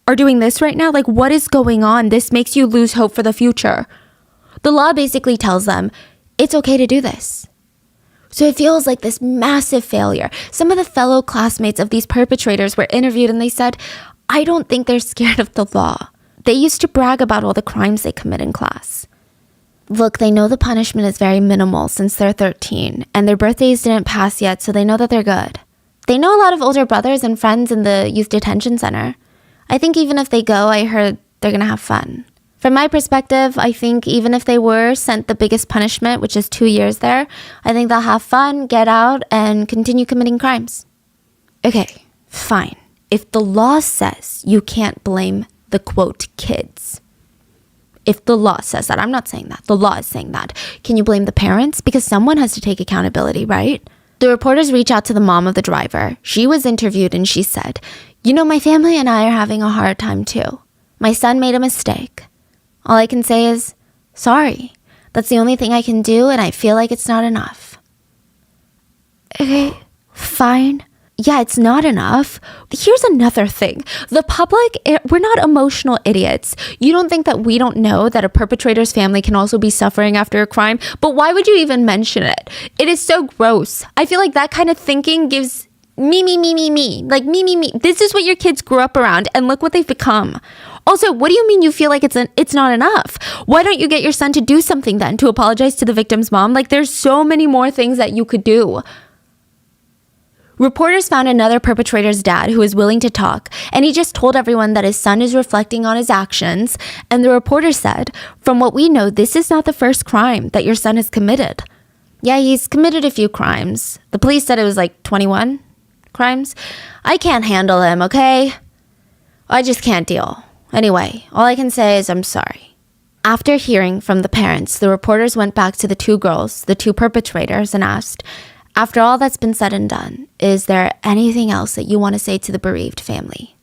are doing this right now. Like, what is going on? This makes you lose hope for the future. The law basically tells them it's okay to do this. So it feels like this massive failure. Some of the fellow classmates of these perpetrators were interviewed, and they said, I don't think they're scared of the law. They used to brag about all the crimes they commit in class. Look, they know the punishment is very minimal since they're 13, and their birthdays didn't pass yet, so they know that they're good. They know a lot of older brothers and friends in the youth detention center. I think even if they go, I heard they're gonna have fun. From my perspective, I think even if they were sent the biggest punishment, which is 2 years there, I think they'll have fun, get out, and continue committing crimes. Okay, fine. If the law says you can't blame the, quote, kids, if the law says that, I'm not saying that, the law is saying that, can you blame the parents? Because someone has to take accountability, right? The reporters reach out to the mom of the driver. She was interviewed and she said, you know, my family and I are having a hard time too. My son made a mistake. All I can say is, sorry. That's the only thing I can do, and I feel like it's not enough. Okay, fine. Yeah, it's not enough. Here's another thing. The public, we're not emotional idiots. You don't think that we don't know that a perpetrator's family can also be suffering after a crime, but why would you even mention it? It is so gross. I feel like that kind of thinking gives me. Like me. This is what your kids grew up around, and look what they've become. Also, what do you mean you feel like it's not enough? Why don't you get your son to do something then, to apologize to the victim's mom? Like, there's so many more things that you could do. Reporters found another perpetrator's dad who was willing to talk, and he just told everyone that his son is reflecting on his actions, and the reporter said, from what we know, this is not the first crime that your son has committed. Yeah, he's committed a few crimes. The police said it was like 21 crimes. I can't handle him, okay? I just can't deal. Anyway, all I can say is I'm sorry. After hearing from the parents, the reporters went back to the two girls, the two perpetrators, and asked, after all that's been said and done, is there anything else that you want to say to the bereaved family?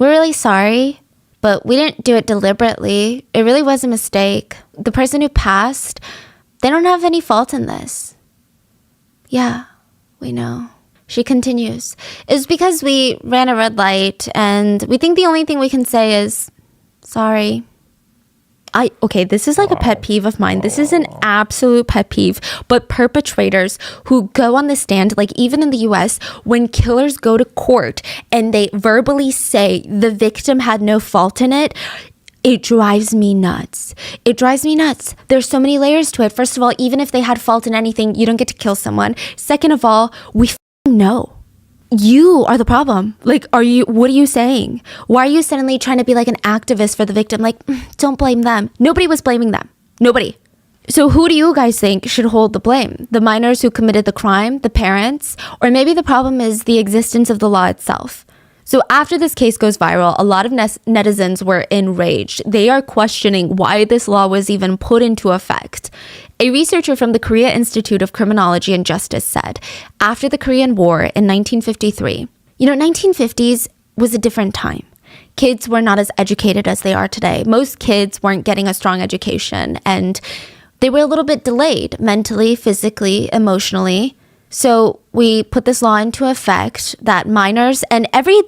We're really sorry, but we didn't do it deliberately. It really was a mistake. The person who passed, they don't have any fault in this. Yeah, we know. She continues, it's because we ran a red light, and we think the only thing we can say is, sorry. Okay, this is like a pet peeve of mine. This is an absolute pet peeve. But perpetrators who go on the stand, like even in the US, when killers go to court and they verbally say the victim had no fault in it, it drives me nuts. It drives me nuts. There's so many layers to it. First of all, even if they had fault in anything, you don't get to kill someone. Second of all, we know. You are the problem. Like, what are you saying? Why are you suddenly trying to be like an activist for the victim? Like, don't blame them. Nobody was blaming them. Nobody. So who do you guys think should hold the blame? The minors who committed the crime, the parents, or maybe the problem is the existence of the law itself? So after this case goes viral, a lot of netizens were enraged. They are questioning why this law was even put into effect. A researcher from the Korea Institute of Criminology and Justice said, after the Korean War in 1953, 1950s was a different time. Kids were not as educated as they are today. Most kids weren't getting a strong education, and they were a little bit delayed mentally, physically, emotionally. So we put this law into effect that minors, and every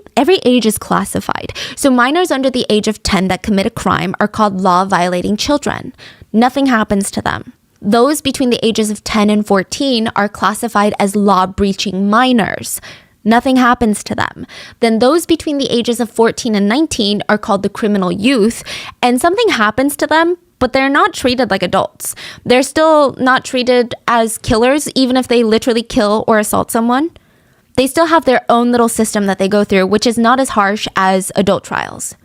age is classified. So minors under the age of 10 that commit a crime are called law-violating children. Nothing happens to them. Those between the ages of 10 and 14 are classified as law-breaching minors. Nothing happens to them. Then those between the ages of 14 and 19 are called the criminal youth, and something happens to them, but they're not treated like adults. They're still not treated as killers, even if they literally kill or assault someone. They still have their own little system that they go through, which is not as harsh as adult trials.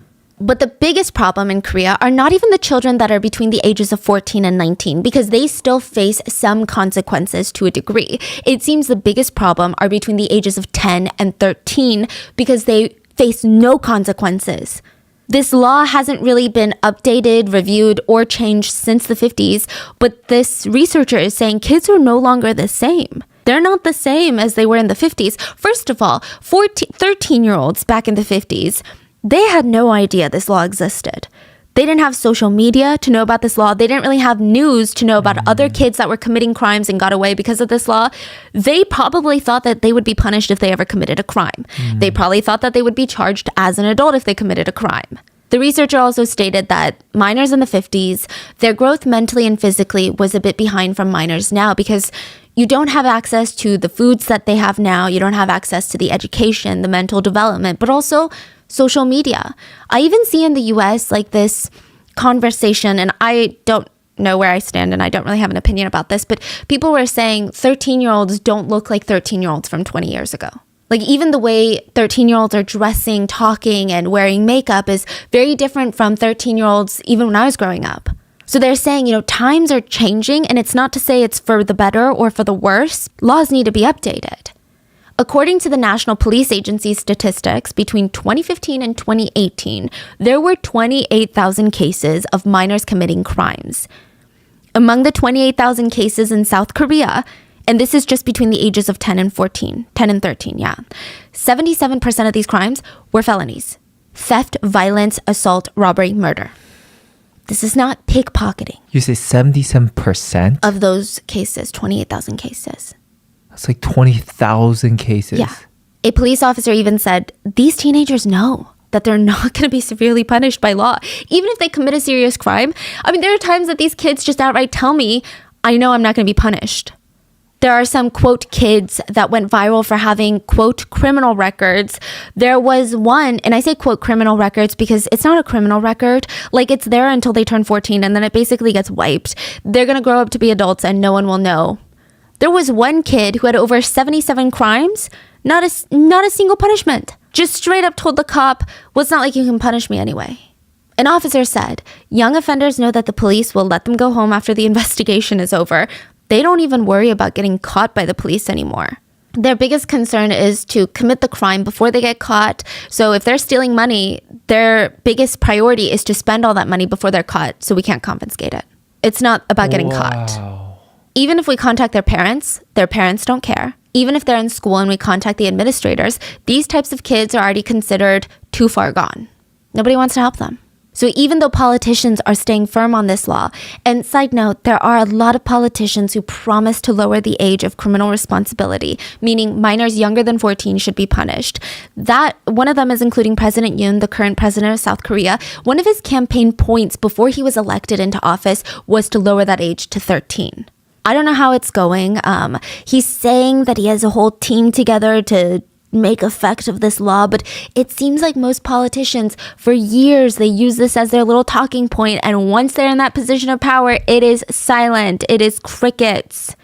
But the biggest problem in Korea are not even the children that are between the ages of 14 and 19, because they still face some consequences to a degree. It seems the biggest problem are between the ages of 10 and 13, because they face no consequences. This law hasn't really been updated, reviewed, or changed since the 50s, but this researcher is saying kids are no longer the same. They're not the same as they were in the 50s. First of all, 13-year-olds back in the 50s, they had no idea this law existed. They didn't have social media to know about this law. They didn't really have news to know about other kids that were committing crimes and got away because of this law. They probably thought that they would be punished if they ever committed a crime. They probably thought that they would be charged as an adult if they committed a crime. The researcher also stated that minors in the 50s, their growth mentally and physically was a bit behind from minors now, because you don't have access to the foods that they have now. You don't have access to the education, the mental development, but also social media. I even see in the US like this conversation, and I don't know where I stand and I don't really have an opinion about this, but people were saying 13-year-olds don't look like 13-year-olds from 20 years ago. Like even the way 13-year-olds are dressing, talking, and wearing makeup is very different from 13-year-olds even when I was growing up. So they're saying, times are changing, and it's not to say it's for the better or for the worse. Laws need to be updated. According to the National Police Agency statistics, between 2015 and 2018, there were 28,000 cases of minors committing crimes. Among the 28,000 cases in South Korea, and this is just between the ages of 10 and 13, 77% of these crimes were felonies. Theft, violence, assault, robbery, murder. This is not pickpocketing. You say 77%? Of those cases, 28,000 cases. That's like 20,000 cases. Yeah. A police officer even said, these teenagers know that they're not going to be severely punished by law. Even if they commit a serious crime. I mean, there are times that these kids just outright tell me, I know I'm not going to be punished. There are some, quote, kids that went viral for having, quote, criminal records. There was one, and I say, quote, criminal records because it's not a criminal record. Like, it's there until they turn 14, and then it basically gets wiped. They're going to grow up to be adults, and no one will know. There was one kid who had over 77 crimes, not a single punishment. Just straight up told the cop, well, it's not like you can punish me anyway. An officer said, young offenders know that the police will let them go home after the investigation is over. They don't even worry about getting caught by the police anymore. Their biggest concern is to commit the crime before they get caught. So if they're stealing money, their biggest priority is to spend all that money before they're caught, so we can't confiscate it. It's not about getting caught. Even if we contact their parents don't care. Even if they're in school and we contact the administrators, these types of kids are already considered too far gone. Nobody wants to help them. So even though politicians are staying firm on this law, and side note, there are a lot of politicians who promise to lower the age of criminal responsibility, meaning minors younger than 14 should be punished. That one of them is including President Yoon, the current president of South Korea. One of his campaign points before he was elected into office was to lower that age to 13. I don't know how it's going. He's saying that he has a whole team together to make effect of this law, but it seems like most politicians for years they use this as their little talking point, and once they're in that position of power, it is silent. It is crickets.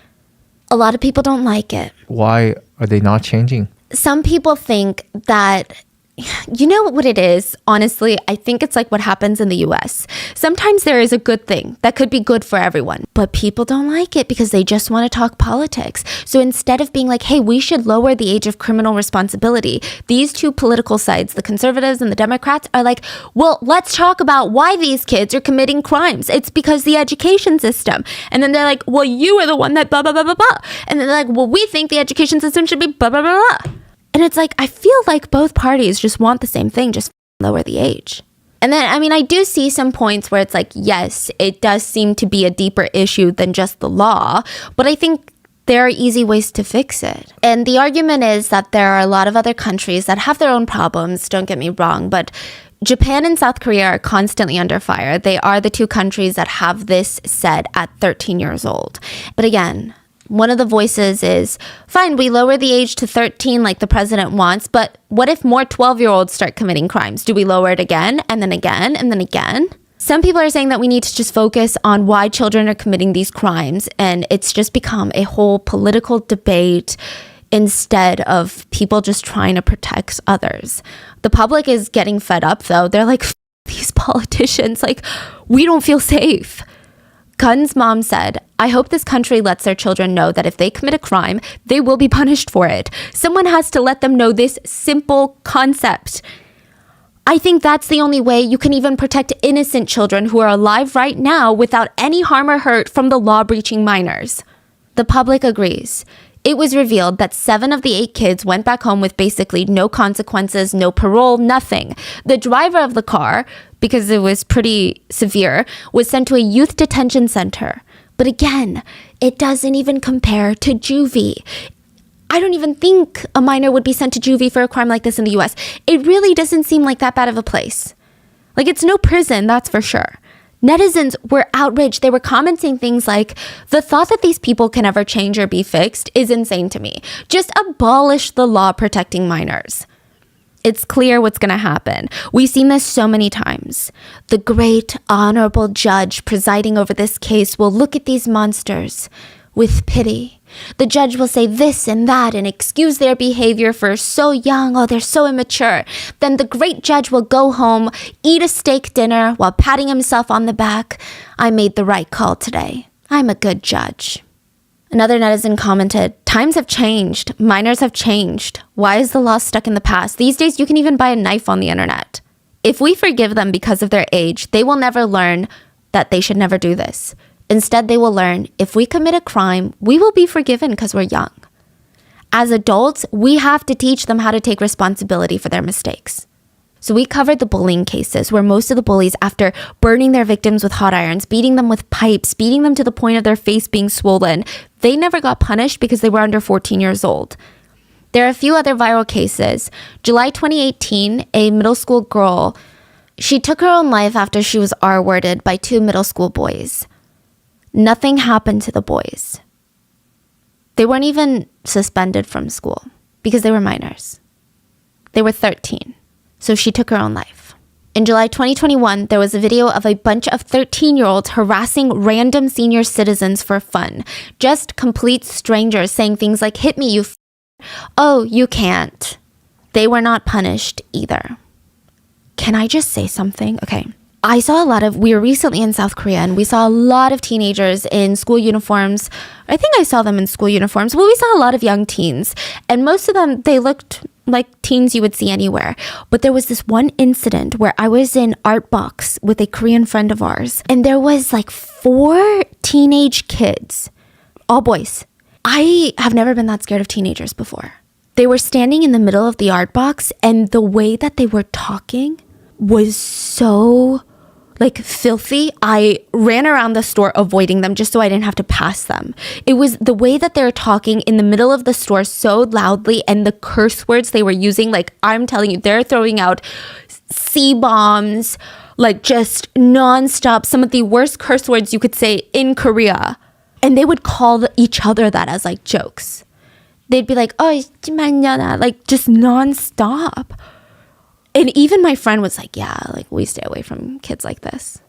A lot of people don't like it. Why are they not changing? Some people think that, you know what it is? Honestly, I think it's like what happens in the US. Sometimes there is a good thing that could be good for everyone, but people don't like it because they just want to talk politics. So instead of being like, hey, we should lower the age of criminal responsibility, these two political sides, the conservatives and the Democrats, are like, well, let's talk about why these kids are committing crimes. It's because the education system. And then they're like, well, you are the one that blah, blah, blah, blah, blah. And then they're like, well, we think the education system should be blah, blah, blah, blah. And it's like, I feel like both parties just want the same thing, just lower the age. And then, I mean, I do see some points where it's like, yes, it does seem to be a deeper issue than just the law, but I think there are easy ways to fix it. And the argument is that there are a lot of other countries that have their own problems, don't get me wrong, but Japan and South Korea are constantly under fire. They are the two countries that have this set at 13 years old. But again, one of the voices is, fine, we lower the age to 13 like the president wants, but what if more 12-year-olds start committing crimes? Do we lower it again and then again and then again? Some people are saying that we need to just focus on why children are committing these crimes, and it's just become a whole political debate instead of people just trying to protect others. The public is getting fed up, though. They're like, these politicians, like, we don't feel safe. Kun's mom said, I hope this country lets their children know that if they commit a crime, they will be punished for it. Someone has to let them know this simple concept. I think that's the only way you can even protect innocent children who are alive right now without any harm or hurt from the law-breaching minors. The public agrees. It was revealed that 7 of the 8 kids went back home with basically no consequences, no parole, nothing. The driver of the car, because it was pretty severe, was sent to a youth detention center. But again, it doesn't even compare to juvie. I don't even think a minor would be sent to juvie for a crime like this in the US. It really doesn't seem like that bad of a place. Like, it's no prison, that's for sure. Netizens were outraged. They were commenting things like, the thought that these people can ever change or be fixed is insane to me. Just abolish the law protecting minors. It's clear what's going to happen. We've seen this so many times. The great honorable judge presiding over this case will look at these monsters with pity. The judge will say this and that and excuse their behavior for so young, oh, they're so immature. Then the great judge will go home, eat a steak dinner while patting himself on the back. I made the right call today. I'm a good judge. Another netizen commented, times have changed. Minors have changed. Why is the law stuck in the past? These days, you can even buy a knife on the internet. If we forgive them because of their age, they will never learn that they should never do this. Instead, they will learn, if we commit a crime, we will be forgiven because we're young. As adults, we have to teach them how to take responsibility for their mistakes. So we covered the bullying cases where most of the bullies, after burning their victims with hot irons, beating them with pipes, beating them to the point of their face being swollen, they never got punished because they were under 14 years old. There are a few other viral cases. July 2018, a middle school girl, she took her own life after she was R-worded by 2 middle school boys. Nothing happened to the boys. They weren't even suspended from school because they were minors. They were 13. So she took her own life. In July 2021, there was a video of a bunch of 13-year-olds harassing random senior citizens for fun. Just complete strangers saying things like, hit me, you oh, you can't. They were not punished either. Can I just say something? Okay. We were recently in South Korea and we saw a lot of teenagers in school uniforms. I think I saw them in school uniforms. Well, we saw a lot of young teens and most of them, they looked like teens you would see anywhere. But there was this one incident where I was in Art Box with a Korean friend of ours and there was like 4 teenage kids, all boys. I have never been that scared of teenagers before. They were standing in the middle of the Art Box and the way that they were talking was so like filthy. I ran around the store avoiding them just so I didn't have to pass them. It was the way that they're talking in the middle of the store so loudly and the curse words they were using. Like, I'm telling you, they're throwing out C-bombs, like just nonstop, some of the worst curse words you could say in Korea. And they would call each other that as like jokes. They'd be like, oh, like just nonstop. And even my friend was like, yeah, like we stay away from kids like this.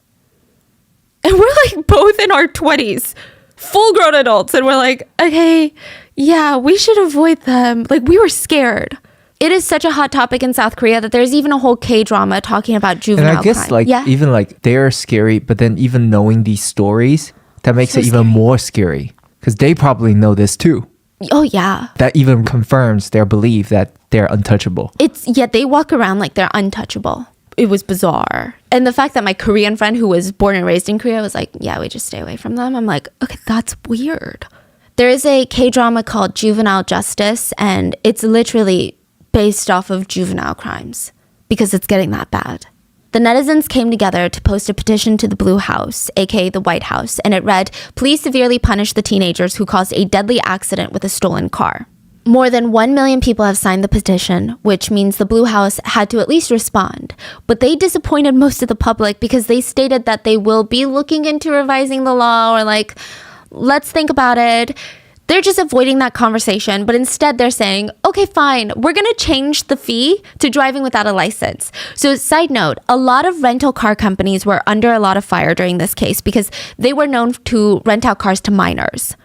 And we're like both in our 20s, full grown adults. And we're like, okay, yeah, we should avoid them. Like we were scared. It is such a hot topic in South Korea that there's even a whole K-drama talking about juvenile And I guess crime. like even like they're scary, but then even knowing these stories, that makes So it even more scary because they probably know this too. Oh, yeah. That even confirms their belief that they're untouchable. They walk around like they're untouchable. It was bizarre. And the fact that my Korean friend who was born and raised in Korea was like, yeah, we just stay away from them. I'm like, okay, that's weird. There is a K-drama called Juvenile Justice, and it's literally based off of juvenile crimes because it's getting that bad. The netizens came together to post a petition to the Blue House, aka the White House, and it read, please severely punish the teenagers who caused a deadly accident with a stolen car. More than 1 million people have signed the petition, which means the Blue House had to at least respond. But they disappointed most of the public because they stated that they will be looking into revising the law or like, let's think about it. They're just avoiding that conversation, but instead they're saying, okay, fine, we're going to change the fee to driving without a license. So side note, a lot of rental car companies were under a lot of fire during this case because they were known to rent out cars to minors.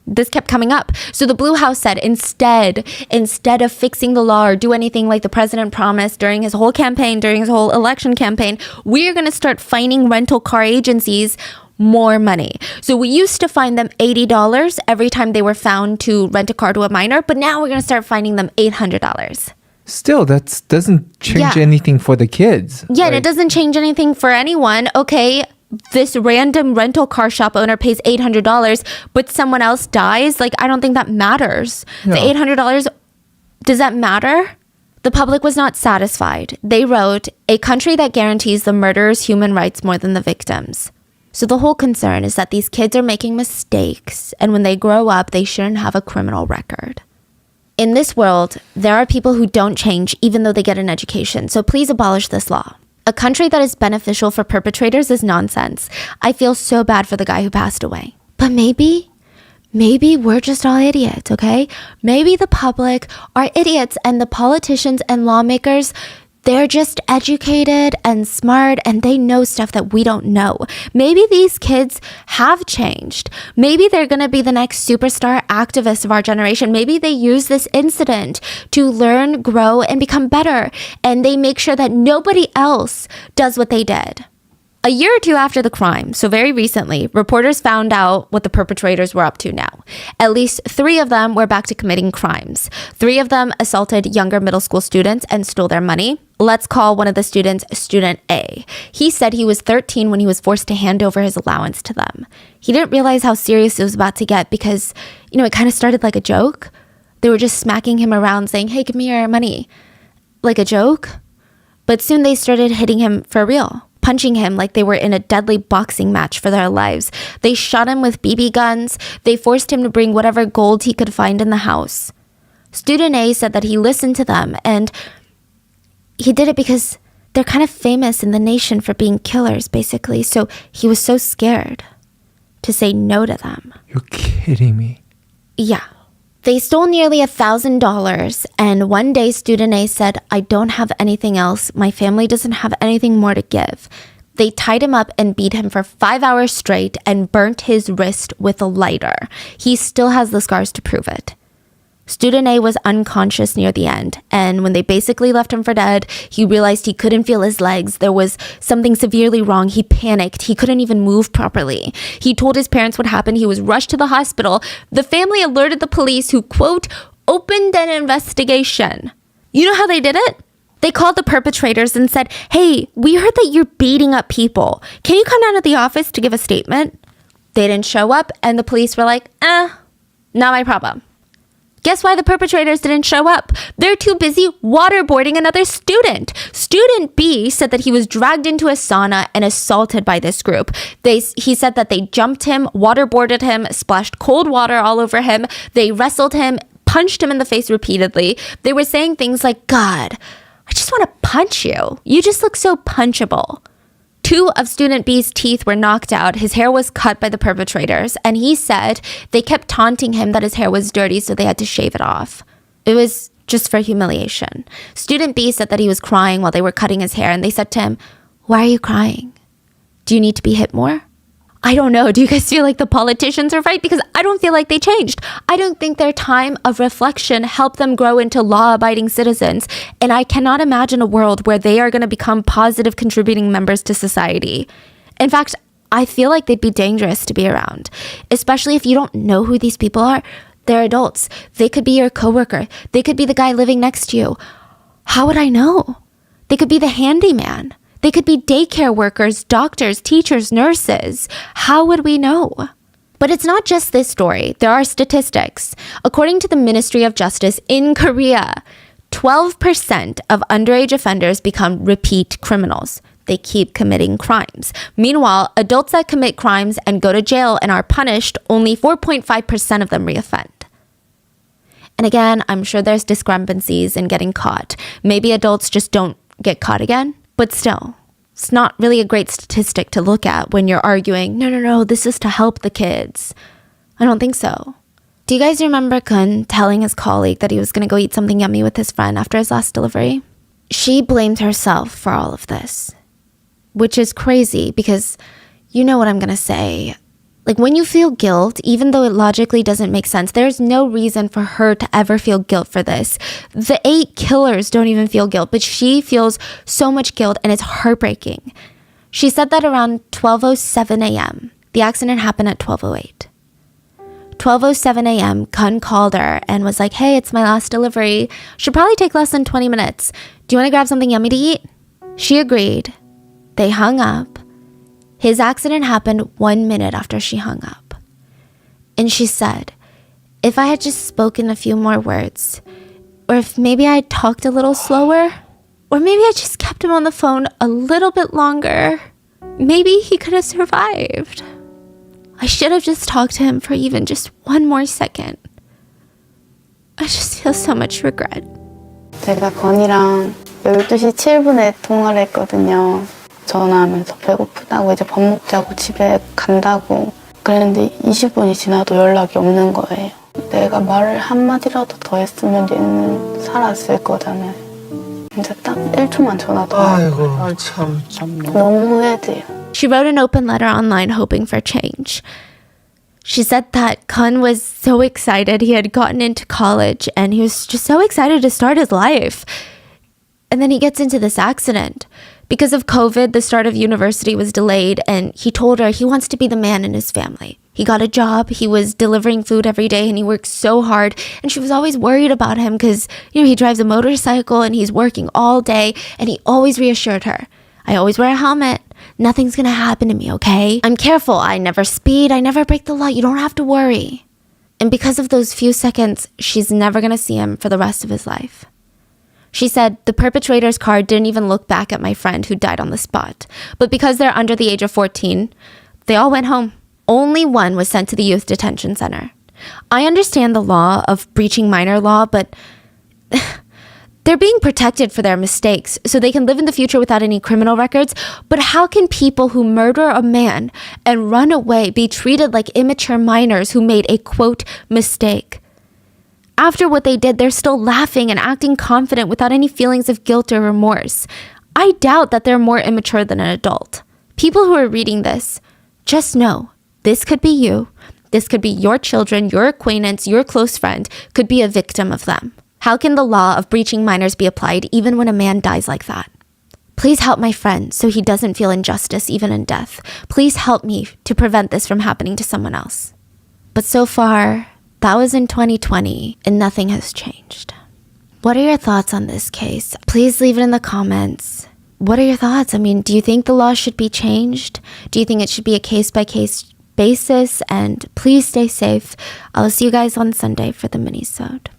This kept coming up. So the Blue House said instead of fixing the law or do anything like the president promised during his whole campaign, during his whole election campaign, we're going to start fining rental car agencies more money. So we used to fine them $80 every time they were found to rent a car to a minor, but now we're going to start fining them $800. Still, that doesn't change anything for the kids. Yeah, and it doesn't change anything for anyone. Okay, this random rental car shop owner pays $800, but someone else dies. Like, I don't think that matters. No. The $800, does that matter? The public was not satisfied. They wrote, a country that guarantees the murderers human rights more than the victims. So the whole concern is that these kids are making mistakes, and when they grow up, they shouldn't have a criminal record. In this world, there are people who don't change even though they get an education, so please abolish this law. A country that is beneficial for perpetrators is nonsense. I feel so bad for the guy who passed away. But maybe we're just all idiots, okay? Maybe the public are idiots and the politicians and lawmakers, they're just educated and smart and they know stuff that we don't know. Maybe these kids have changed. Maybe they're going to be the next superstar activists of our generation. Maybe they use this incident to learn, grow, and become better. And they make sure that nobody else does what they did. A year or two after the crime, so very recently, reporters found out what the perpetrators were up to now. At least 3 of them were back to committing crimes. 3 of them assaulted younger middle school students and stole their money. Let's call one of the students Student A. He said he was 13 when he was forced to hand over his allowance to them. He didn't realize how serious it was about to get because, it kind of started like a joke. They were just smacking him around saying, hey, give me your money. Like a joke. But soon they started hitting him for real. Punching him like they were in a deadly boxing match for their lives. They shot him with BB guns. They forced him to bring whatever gold he could find in the house. Student A said that he listened to them and he did it because they're kind of famous in the nation for being killers, basically. So he was so scared to say no to them. You're kidding me. Yeah. They stole nearly $1,000, and one day Student A said, I don't have anything else. My family doesn't have anything more to give. They tied him up and beat him for 5 hours straight and burnt his wrist with a lighter. He still has the scars to prove it. Student A was unconscious near the end, and when they basically left him for dead, he realized he couldn't feel his legs. There was something severely wrong. He panicked. He couldn't even move properly. He told his parents what happened. He was rushed to the hospital. The family alerted the police who, quote, opened an investigation. You know how they did it? They called the perpetrators and said, hey, we heard that you're beating up people. Can you come down to the office to give a statement? They didn't show up, and the police were like, not my problem. Guess why the perpetrators didn't show up? They're too busy waterboarding another student. Student B said that he was dragged into a sauna and assaulted by this group. He said that they jumped him, waterboarded him, splashed cold water all over him. They wrestled him, punched him in the face repeatedly. They were saying things like, God, I just want to punch you. You just look so punchable. 2 of student B's teeth were knocked out. His hair was cut by the perpetrators. And he said they kept taunting him that his hair was dirty, so they had to shave it off. It was just for humiliation. Student B said that he was crying while they were cutting his hair. And they said to him, why are you crying? Do you need to be hit more? I don't know. Do you guys feel like the politicians are right? Because I don't feel like they changed. I don't think their time of reflection helped them grow into law-abiding citizens. And I cannot imagine a world where they are going to become positive contributing members to society. In fact, I feel like they'd be dangerous to be around, especially if you don't know who these people are. They're adults. They could be your coworker. They could be the guy living next to you. How would I know? They could be the handyman. They could be daycare workers, doctors, teachers, nurses. How would we know? But it's not just this story. There are statistics. According to the Ministry of Justice in Korea, 12% of underage offenders become repeat criminals. They keep committing crimes. Meanwhile, adults that commit crimes and go to jail and are punished, only 4.5% of them reoffend. And again, I'm sure there's discrepancies in getting caught. Maybe adults just don't get caught again. But still, it's not really a great statistic to look at when you're arguing, no, this is to help the kids. I don't think so. Do you guys remember Kun telling his colleague that he was going to go eat something yummy with his friend after his last delivery? She blamed herself for all of this, which is crazy because you know what I'm going to say. Like when you feel guilt, even though it logically doesn't make sense, there's no reason for her to ever feel guilt for this. The 8 killers don't even feel guilt, but she feels so much guilt and it's heartbreaking. She said that around 12:07 a.m. The accident happened at 12:08. 12:07 a.m. Kun called her and was like, hey, it's my last delivery. Should probably take less than 20 minutes. Do you want to grab something yummy to eat? She agreed. They hung up. His accident happened 1 minute after she hung up. And she said, if I had just spoken a few more words, or if maybe I talked a little slower, or maybe I just kept him on the phone a little bit longer, maybe he could have survived. I should have just talked to him for even just 1 more second. I just feel so much regret. 제가 건이랑 12시 7분에 통화를 했거든요. 전화하면서 배고프다고 이제 밥 먹자고 집에 간다고 그랬는데 20분이 지나도 연락이 없는 거예요. 내가 말을 한마디라도 더 했으면 얘는 살았을 거잖아요. 근데 딱 1초만 전화도 아이고 참 너무 후회돼요. She wrote an open letter online hoping for change. She said that Kun was so excited. He had gotten into college and he was just so excited to start his life. And then he gets into this accident. Because of COVID, the start of university was delayed, and he told her he wants to be the man in his family. He got a job, he was delivering food every day, and he worked so hard, and she was always worried about him because, he drives a motorcycle, and he's working all day, and he always reassured her, I always wear a helmet. Nothing's gonna happen to me, okay? I'm careful. I never speed. I never break the law. You don't have to worry. And because of those few seconds, she's never gonna see him for the rest of his life. She said, the perpetrator's car didn't even look back at my friend who died on the spot. But because they're under the age of 14, they all went home. Only one was sent to the youth detention center. I understand the law of breaching minor law, but they're being protected for their mistakes so they can live in the future without any criminal records. But how can people who murder a man and run away be treated like immature minors who made a, quote, mistake? After what they did, they're still laughing and acting confident without any feelings of guilt or remorse. I doubt that they're more immature than an adult. People who are reading this, just know this could be you. This could be your children, your acquaintance, your close friend could be a victim of them. How can the law of breaching minors be applied even when a man dies like that? Please help my friend so he doesn't feel injustice even in death. Please help me to prevent this from happening to someone else. But so far, that was in 2020, and nothing has changed. What are your thoughts on this case? Please leave it in the comments. What are your thoughts? I mean, do you think the law should be changed? Do you think it should be a case-by-case basis, and please stay safe. I'll see you guys on Sunday for the mini-sode.